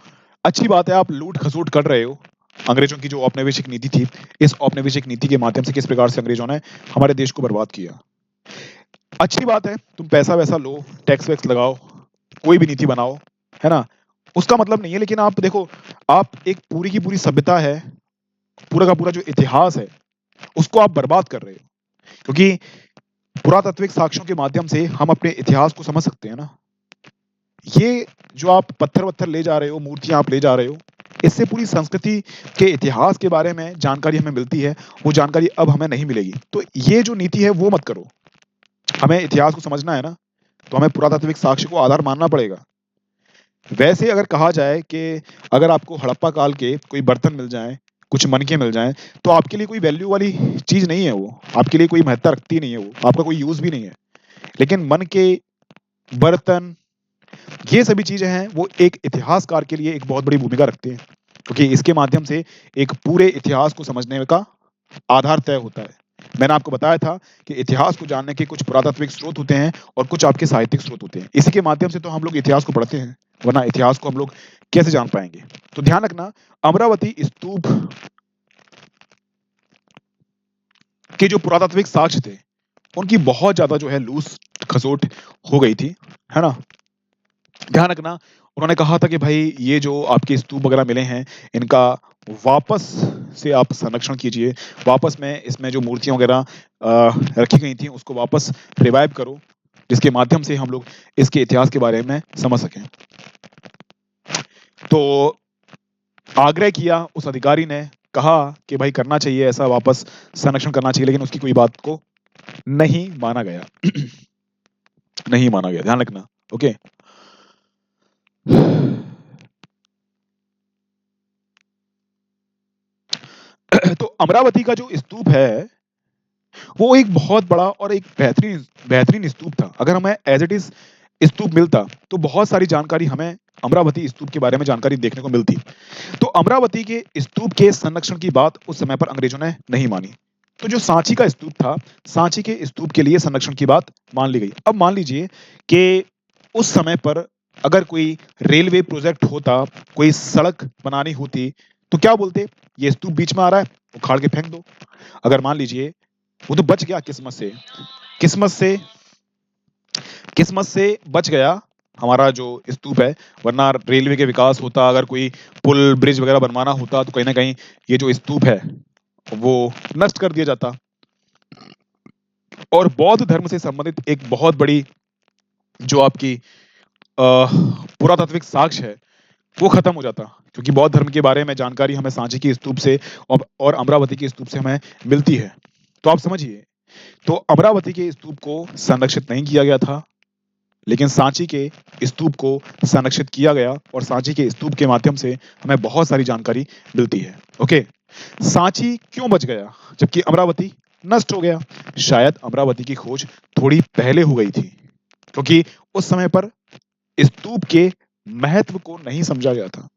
अच्छी बात है आप लूट खसोट कर रहे हो। अंग्रेजों की जो औपनिवेशिक नीति थी, इस औपनिवेशिक नीति के माध्यम से किस प्रकार से अंग्रेजों ने हमारे देश को बर्बाद किया। अच्छी बात है, तुम पैसा वैसा लो, टैक्स वैक्स लगाओ, कोई भी नीति बनाओ, है ना, उसका मतलब नहीं है। लेकिन आप देखो, आप एक पूरी की पूरी सभ्यता है, पूरा का पूरा जो इतिहास है, उसको आप बर्बाद कर रहे हो। क्योंकि पुरातात्विक साक्ष्यों के माध्यम से हम अपने इतिहास को समझ सकते हैं ना। ये जो आप पत्थर वत्थर ले जा रहे हो, मूर्तियां आप ले जा रहे हो, इससे पूरी संस्कृति के इतिहास के बारे में जानकारी हमें मिलती है। वो जानकारी अब हमें नहीं मिलेगी। तो ये जो नीति है वो मत करो। हमें इतिहास को समझना है ना, तो हमें पुरातात्विक साक्ष्य को आधार मानना पड़ेगा। वैसे अगर कहा जाए कि अगर आपको हड़प्पा काल के कोई बर्तन मिल जाएं, कुछ मनके मिल जाएं, तो आपके लिए कोई वैल्यू वाली चीज नहीं है, वो आपके लिए कोई महत्ता रखती नहीं है, वो आपका कोई यूज भी नहीं है। लेकिन मनके, बर्तन, ये सभी चीजें हैं, वो एक इतिहासकार के लिए एक बहुत बड़ी भूमिका रखते हैं, क्योंकि इसके माध्यम से एक पूरे इतिहास को समझने का आधार तय होता है। मैंने आपको बताया था कि इतिहास को जानने के कुछ पुरातात्विक स्रोत होते हैं और कुछ आपके साहित्यिक स्रोत होते हैं। इसी के माध्यम से तो हम लोग इतिहास को पढ़ते हैं, वरना इतिहास को हम लोग कैसे जान पाएंगे। तो ध्यान रखना, अमरावती स्तूप के जो पुरातात्विक साक्ष्य थे, उनकी बहुत ज्यादा जो है लूस खसोट हो गई थी, है ना। ध्यान रखना, उन्होंने कहा था कि भाई ये जो आपके स्तूप वगैरह मिले हैं, इनका वापस से आप संरक्षण कीजिए, वापस में इसमें जो मूर्तियां वगैरह रखी गई थी उसको वापस रिवाइव करो, जिसके माध्यम से हम लोग इसके इतिहास के बारे में समझ सकें। तो आग्रह किया उस अधिकारी ने, कहा कि भाई करना चाहिए ऐसा, वापस संरक्षण करना चाहिए, लेकिन उसकी कोई बात को नहीं माना गया। नहीं माना गया, ध्यान रखना। ओके। तो अमरावती का जो स्तूप है वो एक बहुत बड़ा और एक बेहतरीन बेहतरीन स्तूप था। अगर हमें एज इट इज स्तूप मिलता तो बहुत सारी जानकारी हमें अमरावती स्तूप के बारे में जानकारी देखने को मिलती। तो अमरावती के स्तूप के संरक्षण की बात उस समय पर अंग्रेजों ने नहीं मानी। तो जो सांची का स्तूप था, सांची के स्तूप के लिए संरक्षण की बात मान ली गई। अब मान लीजिए कि उस समय पर अगर कोई रेलवे प्रोजेक्ट होता, कोई सड़क बनानी होती, तो क्या बोलते? ये स्तूप बीच में आ रहा है, उखाड़ के फेंक दो। अगर मान लीजिए वो तो बच गया किस्मत से, किस्मत से किस्मत से बच गया हमारा जो स्तूप है, वरना रेलवे के विकास होता, अगर कोई पुल ब्रिज वगैरह बनवाना होता तो कहीं ना कहीं ये जो स्तूप है वो नष्ट कर दिया जाता और बौद्ध धर्म से संबंधित एक बहुत बड़ी जो आपकी पुरातात्विक साक्ष्य है वो खत्म हो जाता, क्योंकि बौद्ध धर्म के बारे में जानकारी हमें सांची की स्तूप से और अमरावती की स्तूप से हमें मिलती है। तो आप समझिए, तो अमरावती के स्तूप को संरक्षित नहीं किया गया था, लेकिन सांची के स्तूप को संरक्षित किया गया और सांची के स्तूप के माध्यम से हमें बहुत सारी जानकारी मिलती है। ओके, सांची क्यों बच गया जबकि अमरावती नष्ट हो गया? शायद अमरावती की खोज थोड़ी पहले हो गई थी, क्योंकि उस समय पर स्तूप के महत्व को नहीं समझा गया था।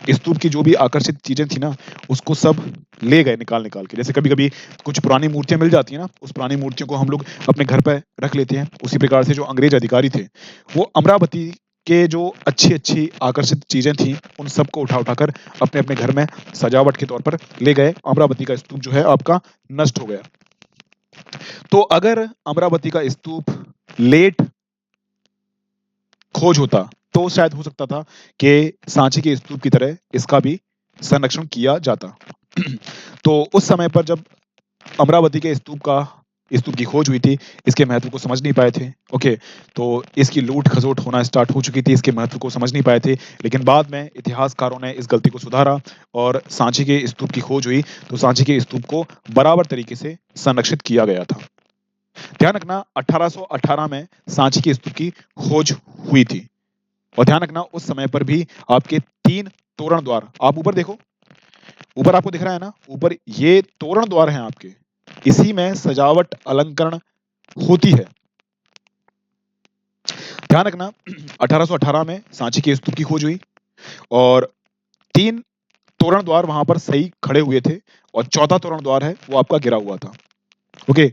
स्तूप की जो भी आकर्षित चीजें थी ना, उसको सब ले गए निकाल निकाल के। जैसे कभी कभी कुछ पुरानी मूर्तियां मिल जाती है ना, उस पुरानी मूर्तियों को हम लोग अपने घर पर रख लेते हैं। उसी प्रकार से जो अंग्रेज अधिकारी थे, वो अमरावती के जो अच्छी अच्छी आकर्षित चीजें थी, उन सबको उठा उठाकर अपने अपने घर में सजावट के तौर पर ले गए। अमरावती का स्तूप जो है आपका नष्ट हो गया। तो अगर अमरावती का स्तूप लेट खोज होता तो शायद हो सकता था कि सांची के स्तूप की तरह इसका भी संरक्षण किया जाता। तो उस समय पर जब अमरावती के स्तूप की खोज हुई थी, इसके महत्व को समझ नहीं पाए थे। ओके, तो इसकी लूट खसोट होना स्टार्ट हो चुकी थी, इसके महत्व को समझ नहीं पाए थे। लेकिन बाद में इतिहासकारों ने इस गलती को सुधारा और सांची के स्तूप की खोज हुई, तो सांची के स्तूप को बराबर तरीके से संरक्षित किया गया था। ध्यान रखना, 1818 में सांची के स्तूप की खोज हुई थी। और ध्यान रखना, उस समय पर भी आपके 3 तोरण द्वार, आप ऊपर देखो, ऊपर आपको दिख रहा है ना, ऊपर ये तोरण द्वार हैं आपके, इसी में सजावट अलंकरण होती है। ध्यान रखना, 1818 में सांची के स्तूप की खोज हुई और 3 तोरण द्वार वहां पर सही खड़े हुए थे और चौथा तोरण द्वार है वो आपका गिरा हुआ था। ओके,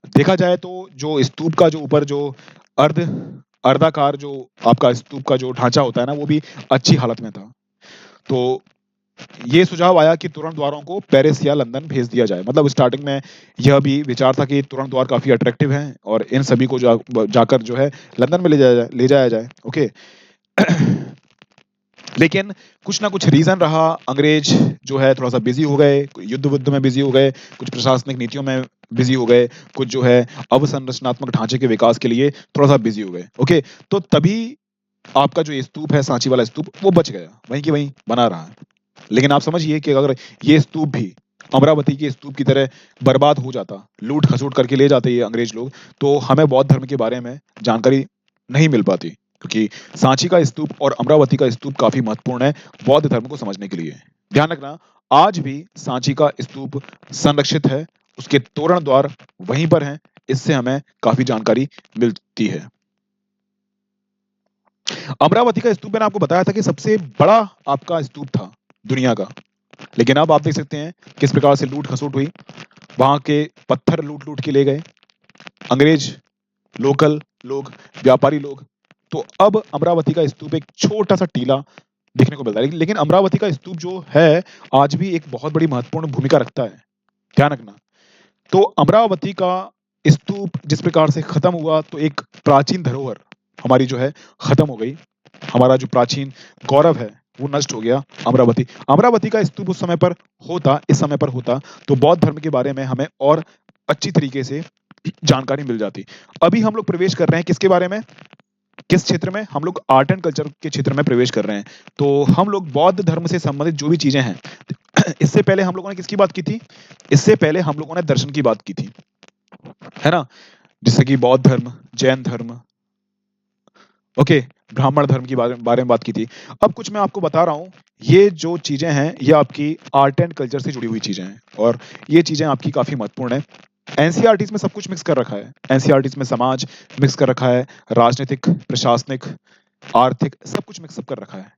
देखा जाए तो जो स्तूप का जो ऊपर जो अर्ध अर्धाकार जो आपका स्तूप का जो ढांचा होता है ना, वो भी अच्छी हालत में था। तो ये सुझाव आया कि तुरंत द्वारों को पेरिस या लंदन भेज दिया जाए। मतलब स्टार्टिंग में यह भी विचार था कि तुरंत द्वार काफी अट्रैक्टिव हैं और इन सभी को जाकर जो है लंदन में ले जाया जाए। ओके, लेकिन कुछ ना कुछ रीजन रहा, अंग्रेज जो है थोड़ा सा बिजी हो गए, युद्ध वुद्ध में बिजी हो गए, कुछ प्रशासनिक नीतियों में बिजी हो गए, कुछ जो है अवसंरचनात्मक ढांचे के विकास के लिए थोड़ा सा बिजी हो गए। ओके, तो तभी आपका जो ये स्तूप है, सांची वाला स्तूप, वो बच गया, वहीं की वहीं बना रहा है। लेकिन आप समझिए कि अगर ये स्तूप भी अमरावती के स्तूप की तरह बर्बाद हो जाता, लूट खसोट करके ले जाते ये अंग्रेज लोग, तो हमें बौद्ध धर्म के बारे में जानकारी नहीं मिल पाती, क्योंकि सांची का स्तूप और अमरावती का स्तूप काफी महत्वपूर्ण है बौद्ध धर्म को समझने के लिए। ध्यान रखना, आज भी सांची का स्तूप संरक्षित है, उसके तोरण द्वार वहीं पर हैं, इससे हमें काफी जानकारी मिलती है। अमरावती का स्तूप मैंने आपको बताया था कि सबसे बड़ा आपका स्तूप था दुनिया का। लेकिन अब आप देख सकते हैं किस प्रकार से लूट खसोट हुई, वहां के पत्थर लूट लूट के ले गए अंग्रेज, लोकल लोग, व्यापारी लोग। तो अब अमरावती का स्तूप एक छोटा सा टीला देखने को मिलता है, लेकिन अमरावती का स्तूप जो है आज भी एक बहुत बड़ी महत्वपूर्ण भूमिका रखता है। ध्यान रखना, तो अमरावती का स्तूप जिस प्रकार से खत्म हुआ, तो एक प्राचीन धरोहर हमारी जो है खत्म हो गई, हमारा जो प्राचीन गौरव है वो नष्ट हो गया। अमरावती अमरावती का स्तूप उस समय पर होता, इस समय पर होता, तो बौद्ध धर्म के बारे में हमें और अच्छी तरीके से जानकारी मिल जाती। अभी हम लोग प्रवेश कर रहे हैं किसके बारे में, किस क्षेत्र में? हम लोग आर्ट एंड कल्चर के क्षेत्र में प्रवेश कर रहे हैं। तो हम लोग बौद्ध धर्म से संबंधित जो भी चीजें हैं, इससे पहले हम लोगों ने किसकी बात की थी? इससे पहले हम लोगों ने दर्शन की बात की थी, है ना, जैसे कि बौद्ध धर्म, जैन धर्म, ओके, ब्राह्मण धर्म की बारे में बात की थी। अब कुछ मैं आपको बता रहा हूँ, ये जो चीजें हैं ये आपकी आर्ट एंड कल्चर से जुड़ी हुई चीजें हैं और ये चीजें आपकी काफी महत्वपूर्ण है। एनसीईआरटी में सब कुछ मिक्स कर रखा है, एनसीईआरटी में समाज मिक्स कर रखा है, राजनीतिक, प्रशासनिक, आर्थिक, सब कुछ मिक्सअप कर रखा है।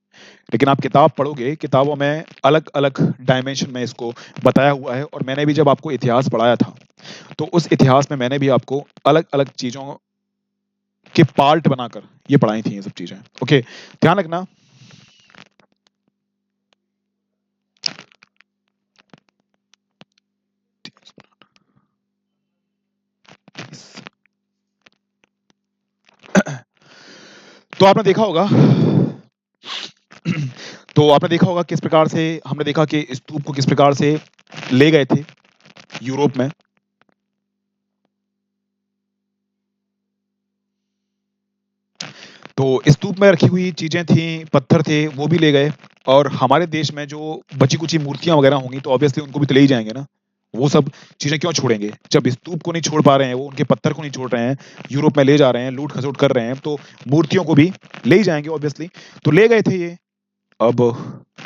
लेकिन आप किताब पढ़ोगे, किताबों में अलग अलग डायमेंशन में इसको बताया हुआ है। और मैंने भी जब आपको इतिहास पढ़ाया था, तो उस इतिहास में मैंने भी आपको अलग-अलग चीज़ों के पार्ट बनाकर ये पढ़ाई थी ये सब चीज़ें। ओके, ध्यान रखना। तो आपने देखा होगा तो आपने देखा होगा किस प्रकार से हमने देखा कि स्तूप को किस प्रकार से ले गए थे यूरोप में। तो स्तूप में रखी हुई चीज़ें थी, पत्थर थे, वो भी ले गए और हमारे देश में जो बची-कुची मूर्तियाँ वगैरह होंगी तो ऑब्वियसली उनको भी तो ले ही जाएँगे ना। वो सब चीज़ें क्यों छोड़ेंगे? जब स्तूप को नहीं छोड़ पा रहे हैं वो, उनके पत्थर को नहीं छोड़ रहे हैं, यूरोप में ले जा रहे हैं, लूट-खसोट कर रहे हैं, तो मूर्तियों को भी ले ही जाएँगे ऑब्वियसली। तो ले गए थे ये। अब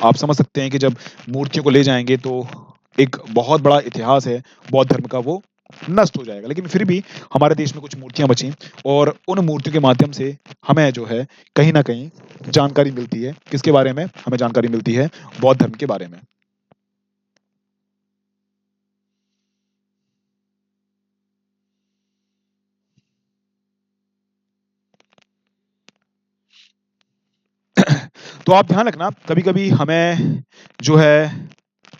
आप समझ सकते हैं कि जब मूर्तियों को ले जाएँगे तो एक बहुत बड़ा इतिहास है बौद्ध धर्म का, वो नष्ट हो जाएगा। लेकिन फिर भी हमारे देश में कुछ मूर्तियाँ बची और उन मूर्तियों के माध्यम से हमें जो है कहीं न कहीं जानकारी मिलती है। किसके बारे में? हमें जानकारी मिलती है बौद्ध धर्म के बारे में। तो आप ध्यान रखना कभी-कभी हमें जो है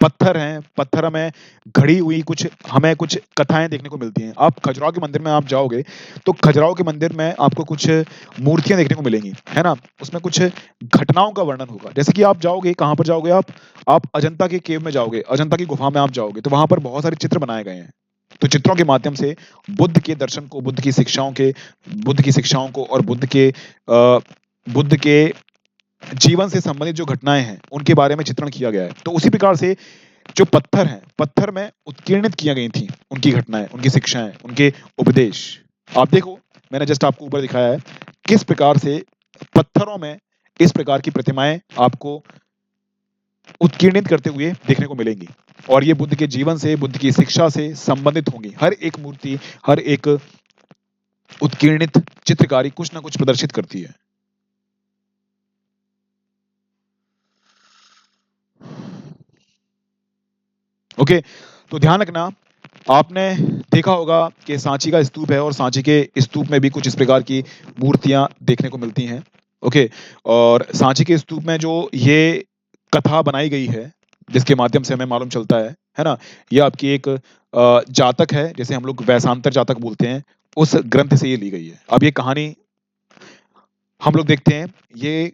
पत्थर हैं, पत्थर हमें गढ़ी हुई कुछ हमें कुछ कथाएँ देखने को मिलती हैं। आप खजुराहो के मंदिर में आप जाओगे, तो खजुराहो के मंदिर में आपको कुछ मूर्तियाँ देखने को मिलेंगी, है ना? उसमें कुछ घटनाओं का वर्णन होगा। जैसे कि आप जाओगे, कहाँ पर जाओगे आप? आप अजंता के केव में जाओगे, अजंता की गुफा में आप जाओगे, तो वहाँ पर बहुत सारे चित्र बनाए गए हैं। तो चित्रों के माध्यम से बुद्ध के दर्शन को, बुद्ध की शिक्षाओं को और बुद्ध के जीवन से संबंधित जो घटनाएँ हैं, उनके बारे में चित्रण किया गया है। तो उसी प्रकार से जो पत्थर हैं, पत्थर में उत्कीर्णित किया गई थी उनकी घटनाएँ, उनकी शिक्षाएँ, उनके उपदेश। आप देखो, मैंने जस्ट आपको ऊपर दिखाया है, किस प्रकार से पत्थरों में इस प्रकार की प्रतिमाएँ आपको उत्कीर्णित करते हुए देखने को मिलेंगी और ये बुद्ध के जीवन से, बुद्ध की शिक्षा से संबंधित होंगी। हर एक मूर्ति, हर एक उत्कीर्णित चित्रकारी कुछ न कुछ प्रदर्शित करती है। ओके, तो ध्यान रखना आपने देखा होगा कि सांची का स्तूप है और सांची के स्तूप में भी कुछ इस प्रकार की मूर्तियाँ देखने को मिलती हैं। ओके, और सांची के स्तूप में जो ये कथा बनाई गई है, जिसके माध्यम से हमें मालूम चलता है ना? ये आपकी एक जातक है, जिसे हम लोग वैशांतर जातक बोलते हैं, उस ग्रंथ से ये ली गई है। अब ये कहानी हम लोग देखते हैं, ये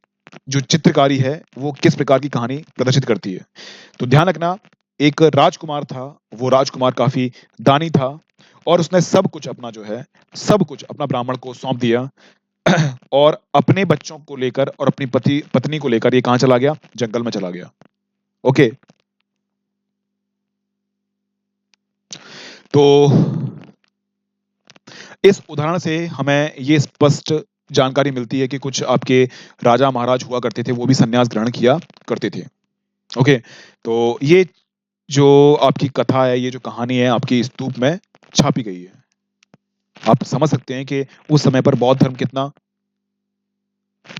जो चित्रकारी है, वो किस प्रकार की कहानी प्रदर्शित करती है। तो ध्यान रखना, एक राजकुमार था, वो राजकुमार काफ़ी दानी था और उसने सब कुछ अपना जो है, सब कुछ अपना ब्राह्मण को सौंप दिया और अपने बच्चों को लेकर और अपनी पत्नी को लेकर ये कहाँ चला गया? जंगल में चला गया। ओके, तो इस उदाहरण से हमें ये स्पष्ट जानकारी मिलती है कि कुछ आपके राजा महाराज हुआ करते थे, वो भी संन्यास ग्रहण किया करते थे। ओके, तो ये जो आपकी कथा है, ये जो कहानी है, आपकी स्तूप में छापी गई है। आप समझ सकते हैं कि उस समय पर बौद्ध धर्म कितना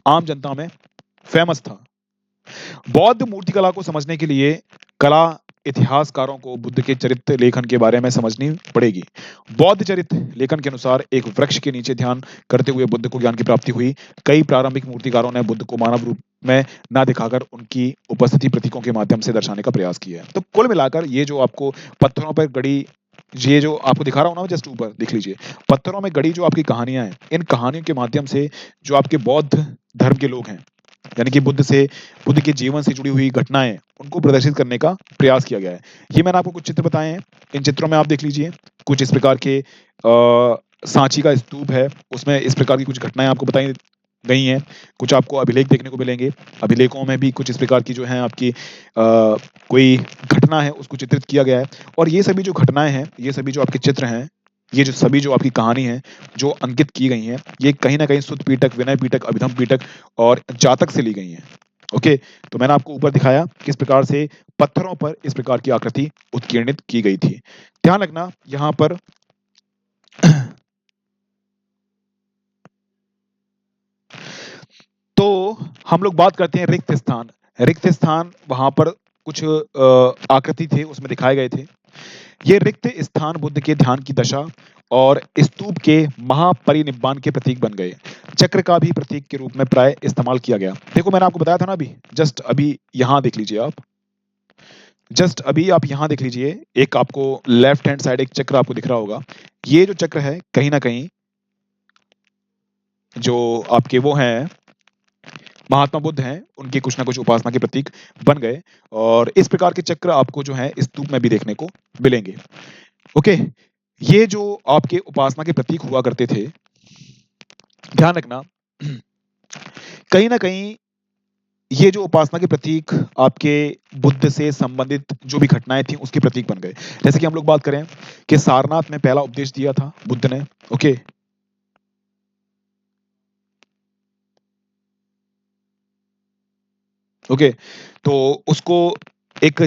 आम जनता में फ़ेमस था। बौद्ध मूर्तिकला को समझने के लिए कला इतिहासकारों को बुद्ध के चरित्र लेखन के बारे में समझनी पड़ेगी। बौद्ध चरित्र लेखन के अनुसार एक वृक्ष के नीचे ध्यान करते हुए बुद्ध को ज्ञान की प्राप्ति हुई। कई प्रारंभिक मूर्तिकारों ने बुद्ध को मानव रूप में ना दिखाकर उनकी उपस्थिति प्रतीकों के माध्यम से दर्शाने का प्रयास किया है। तो कुल मिलाकर ये जो आपको पत्थरों पर गड़ी ये जो आपको दिखा रहा हूँ ना, जस्ट ऊपर देख लीजिए। पत्थरों में गड़ी जो आपकी कहानियाँ हैं, इन कहानियों के माध्यम से जो आपके बौद्ध धर्म के लोग हैं, यानी कि बुद्ध के जीवन से जुड़ी हुई घटनाएँ, उनको प्रदर्शित करने का प्रयास किया गया है। ये मैंने आपको कुछ चित्र बताए हैं, इन चित्रों में आप देख लीजिए, कुछ इस प्रकार के सांची का स्तूप है, उसमें इस प्रकार की कुछ घटनाएँ आपको बताई गई हैं। कुछ आपको अभिलेख देखने को मिलेंगे, अभिलेखों में भी कुछ इस प्रकार की जो हैं आपकी कोई घटना है, उसको चित्रित किया गया है और ये सभी जो घटनाएँ हैं, ये सभी जो आपके चित्र हैं, ये जो सभी जो आपकी कहानी है, जो अंकित की गई हैं, ये कहीं न कहीं सुत्त पिटक, विनय पिटक, अभिधम पिटक और जातक से ली गई हैं। ओके, तो मैंने आपको ऊपर दिखाया किस प्रकार से पत्थरों पर इस प्रकार की आकृति उत्कीर्णित की गई थी। ध्यान रखना यहाँ पर तो हम लोग बात करते हैं रिक्त स्थान। रिक्त स्थान वहाँ पर कुछ आकृति थे उसमें दिखाए गए थे। ये रिक्त स्थान बुद्ध के ध्यान की दशा और स्तूप के महापरिनिब्बान के प्रतीक बन गए। चक्र का भी प्रतीक के रूप में प्राय इस्तेमाल किया गया। देखो मैंने आपको बताया था ना अभी, जस्ट अभी यहाँ देख लीजिए आप, जस्ट अभी आप यहाँ देख लीजिए, एक आपको लेफ्ट हैंड साइड एक चक्र आपको दिख रहा होगा। ये जो चक्र है कहीं ना कहीं जो आपके वो हैं महात्मा बुद्ध हैं, उनके कुछ ना कुछ उपासना के प्रतीक बन गए, और इस प्रकार के चक्र आपको जो है स्तूप में भी देखने को मिलेंगे। ओके, ये जो आपके उपासना के प्रतीक हुआ करते थे, ध्यान रखना कहीं ना कहीं ये जो उपासना के प्रतीक आपके बुद्ध से संबंधित जो भी घटनाएं थी उसके प्रतीक बन गए। जैसे कि हम लोग बात करें कि सारनाथ में पहला उपदेश दिया था बुद्ध ने। ओके, ओके, तो उसको एक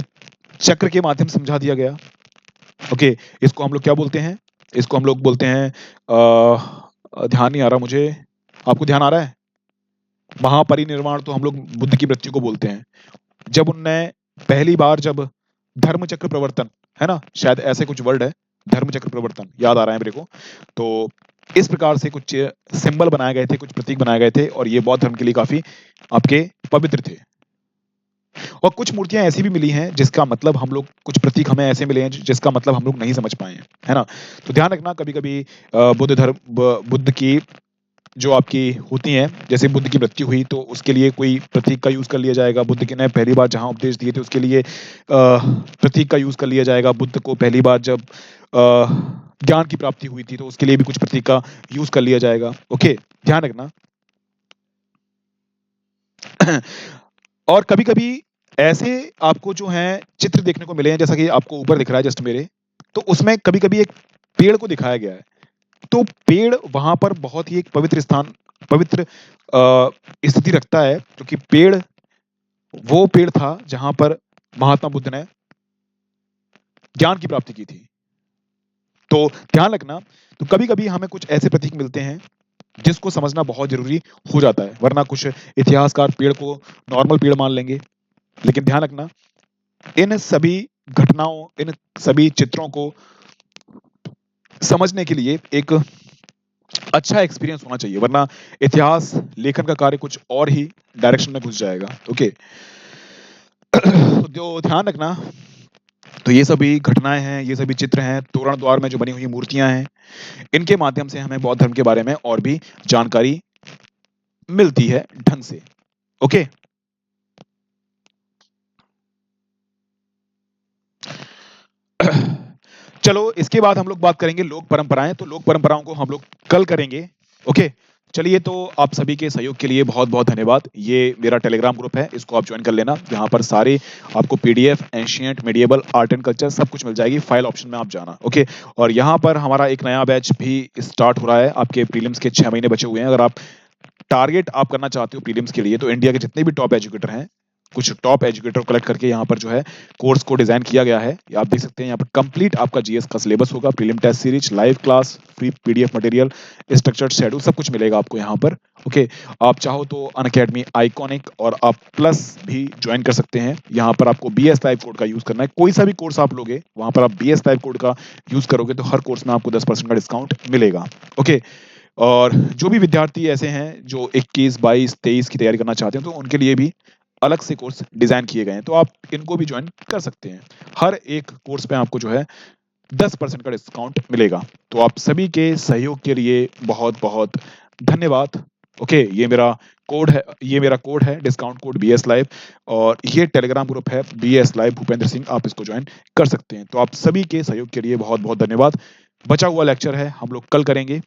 चक्र के माध्यम से समझा दिया गया। ओके, इसको हम लोग क्या बोलते हैं, इसको हम लोग बोलते हैं ध्यान नहीं आ रहा मुझे, आपको ध्यान आ रहा है? महापरिनिर्वाण तो हम लोग बुद्ध की मृत्यु को बोलते हैं। जब उनने पहली बार जब धर्म चक्र प्रवर्तन, है ना, शायद ऐसे कुछ वर्ड है, धर्म चक्र प्रवर्तन याद आ रहा है मेरे को। तो इस प्रकार से कुछ सिंबल बनाए गए थे, कुछ प्रतीक बनाए गए थे, और ये बौद्ध धर्म के लिए काफी आपके पवित्र थे। और कुछ मूर्तियां ऐसी भी मिली हैं जिसका मतलब हम लोग, कुछ प्रतीक हमें ऐसे मिले हैं जिसका मतलब हम लोग नहीं समझ पाए हैं, है ना। तो ध्यान रखना, कभी कभी बुद्ध की जो आपकी होती हैं, जैसे बुद्ध की मृत्यु हुई तो उसके लिए कोई प्रतीक का यूज कर लिया जाएगा। बुद्ध के ने पहली बार जहां उपदेश दिए थे उसके लिए प्रतीक का यूज कर लिया जाएगा। बुद्ध को पहली बार जब ज्ञान की प्राप्ति हुई थी तो उसके लिए भी कुछ प्रतीक का यूज कर लिया जाएगा। ओके, ध्यान रखना। और कभी कभी ऐसे आपको जो है चित्र देखने को मिले हैं, जैसा कि आपको ऊपर दिख रहा है जस्ट मेरे, तो उसमें कभी कभी एक पेड़ को दिखाया गया है। तो पेड़ वहां पर बहुत ही एक पवित्र स्थान, पवित्र स्थिति रखता है, क्योंकि पेड़ वो पेड़ था जहां पर महात्मा बुद्ध ने ज्ञान की प्राप्ति की थी। तो ध्यान रखना, तो कभी कभी हमें कुछ ऐसे प्रतीक मिलते हैं जिसको समझना बहुत जरूरी हो जाता है, वरना कुछ इतिहासकार पेड़ को नॉर्मल पेड़ मान लेंगे। लेकिन ध्यान रखना, इन सभी घटनाओं, इन सभी चित्रों को समझने के लिए एक अच्छा एक्सपीरियंस होना चाहिए, वरना इतिहास लेखन का कार्य कुछ और ही डायरेक्शन में घुस जाएगा। ओके, तो जो ध्यान रखना, तो ये सभी घटनाएं हैं, ये सभी चित्र हैं, तोरण द्वार में जो बनी हुई मूर्तियां हैं, इनके माध्यम से हमें बौद्ध धर्म के बारे में और भी जानकारी मिलती है ढंग से। ओके, चलो इसके बाद हम लोग बात करेंगे लोक परंपराएं। तो लोक परंपराओं को हम लोग कल करेंगे। ओके, चलिए, तो आप सभी के सहयोग के लिए बहुत बहुत धन्यवाद। ये मेरा टेलीग्राम ग्रुप है, इसको आप ज्वाइन कर लेना। यहाँ पर सारे आपको PDF, ancient, medieval, art and culture सब कुछ मिल जाएगी। फाइल ऑप्शन में आप जाना। ओके, और यहाँ पर हमारा एक नया बैच भी स्टार्ट हो रहा है। आपके प्रीलिम्स के 6 महीने बचे हुए हैं। अगर आप टारगेट आप करना चाहते हो प्रीलिम्स के लिए, तो इंडिया के जितने भी टॉप एजुकेटर हैं, कुछ टॉप एजुकेटर कलेक्ट करके यहाँ पर जो है कोर्स को डिजाइन किया गया है। आप देख सकते हैं यहाँ पर कंप्लीट आपका जीएस का सिलेबस होगा, prelim test series, live class, free PDF material, structured schedule, सब कुछ मिलेगा आपको यहाँ पर। ओके, आप चाहो तो अनअकैडमी आइकॉनिक और आप प्लस भी ज्वाइन कर सकते हैं। यहाँ पर आपको बीएस लाइव कोड का यूज करना है। कोई सा भी कोर्स आप लोगे वहां पर आप बीएस लाइव कोड का यूज करोगे तो हर कोर्स में आपको 10% का डिस्काउंट मिलेगा। ओके, और जो भी विद्यार्थी ऐसे हैं जो 21, 22, 23 की तैयारी करना चाहते हैं, तो उनके लिए भी अलग से कोर्स डिजाइन किए गए हैं, तो आप इनको भी ज्वाइन कर सकते हैं। हर एक कोर्स पे आपको जो है 10% का डिस्काउंट मिलेगा। तो आप सभी के सहयोग के लिए बहुत बहुत धन्यवाद। ओके, ये मेरा कोड है, ये मेरा कोड है, डिस्काउंट कोड बीएस लाइव, और ये टेलीग्राम ग्रुप है बीएस लाइव भूपेंद्र सिंह, आप इसको ज्वाइन कर सकते हैं। तो आप सभी के सहयोग के लिए बहुत बहुत धन्यवाद। बचा हुआ लेक्चर है हम लोग कल करेंगे।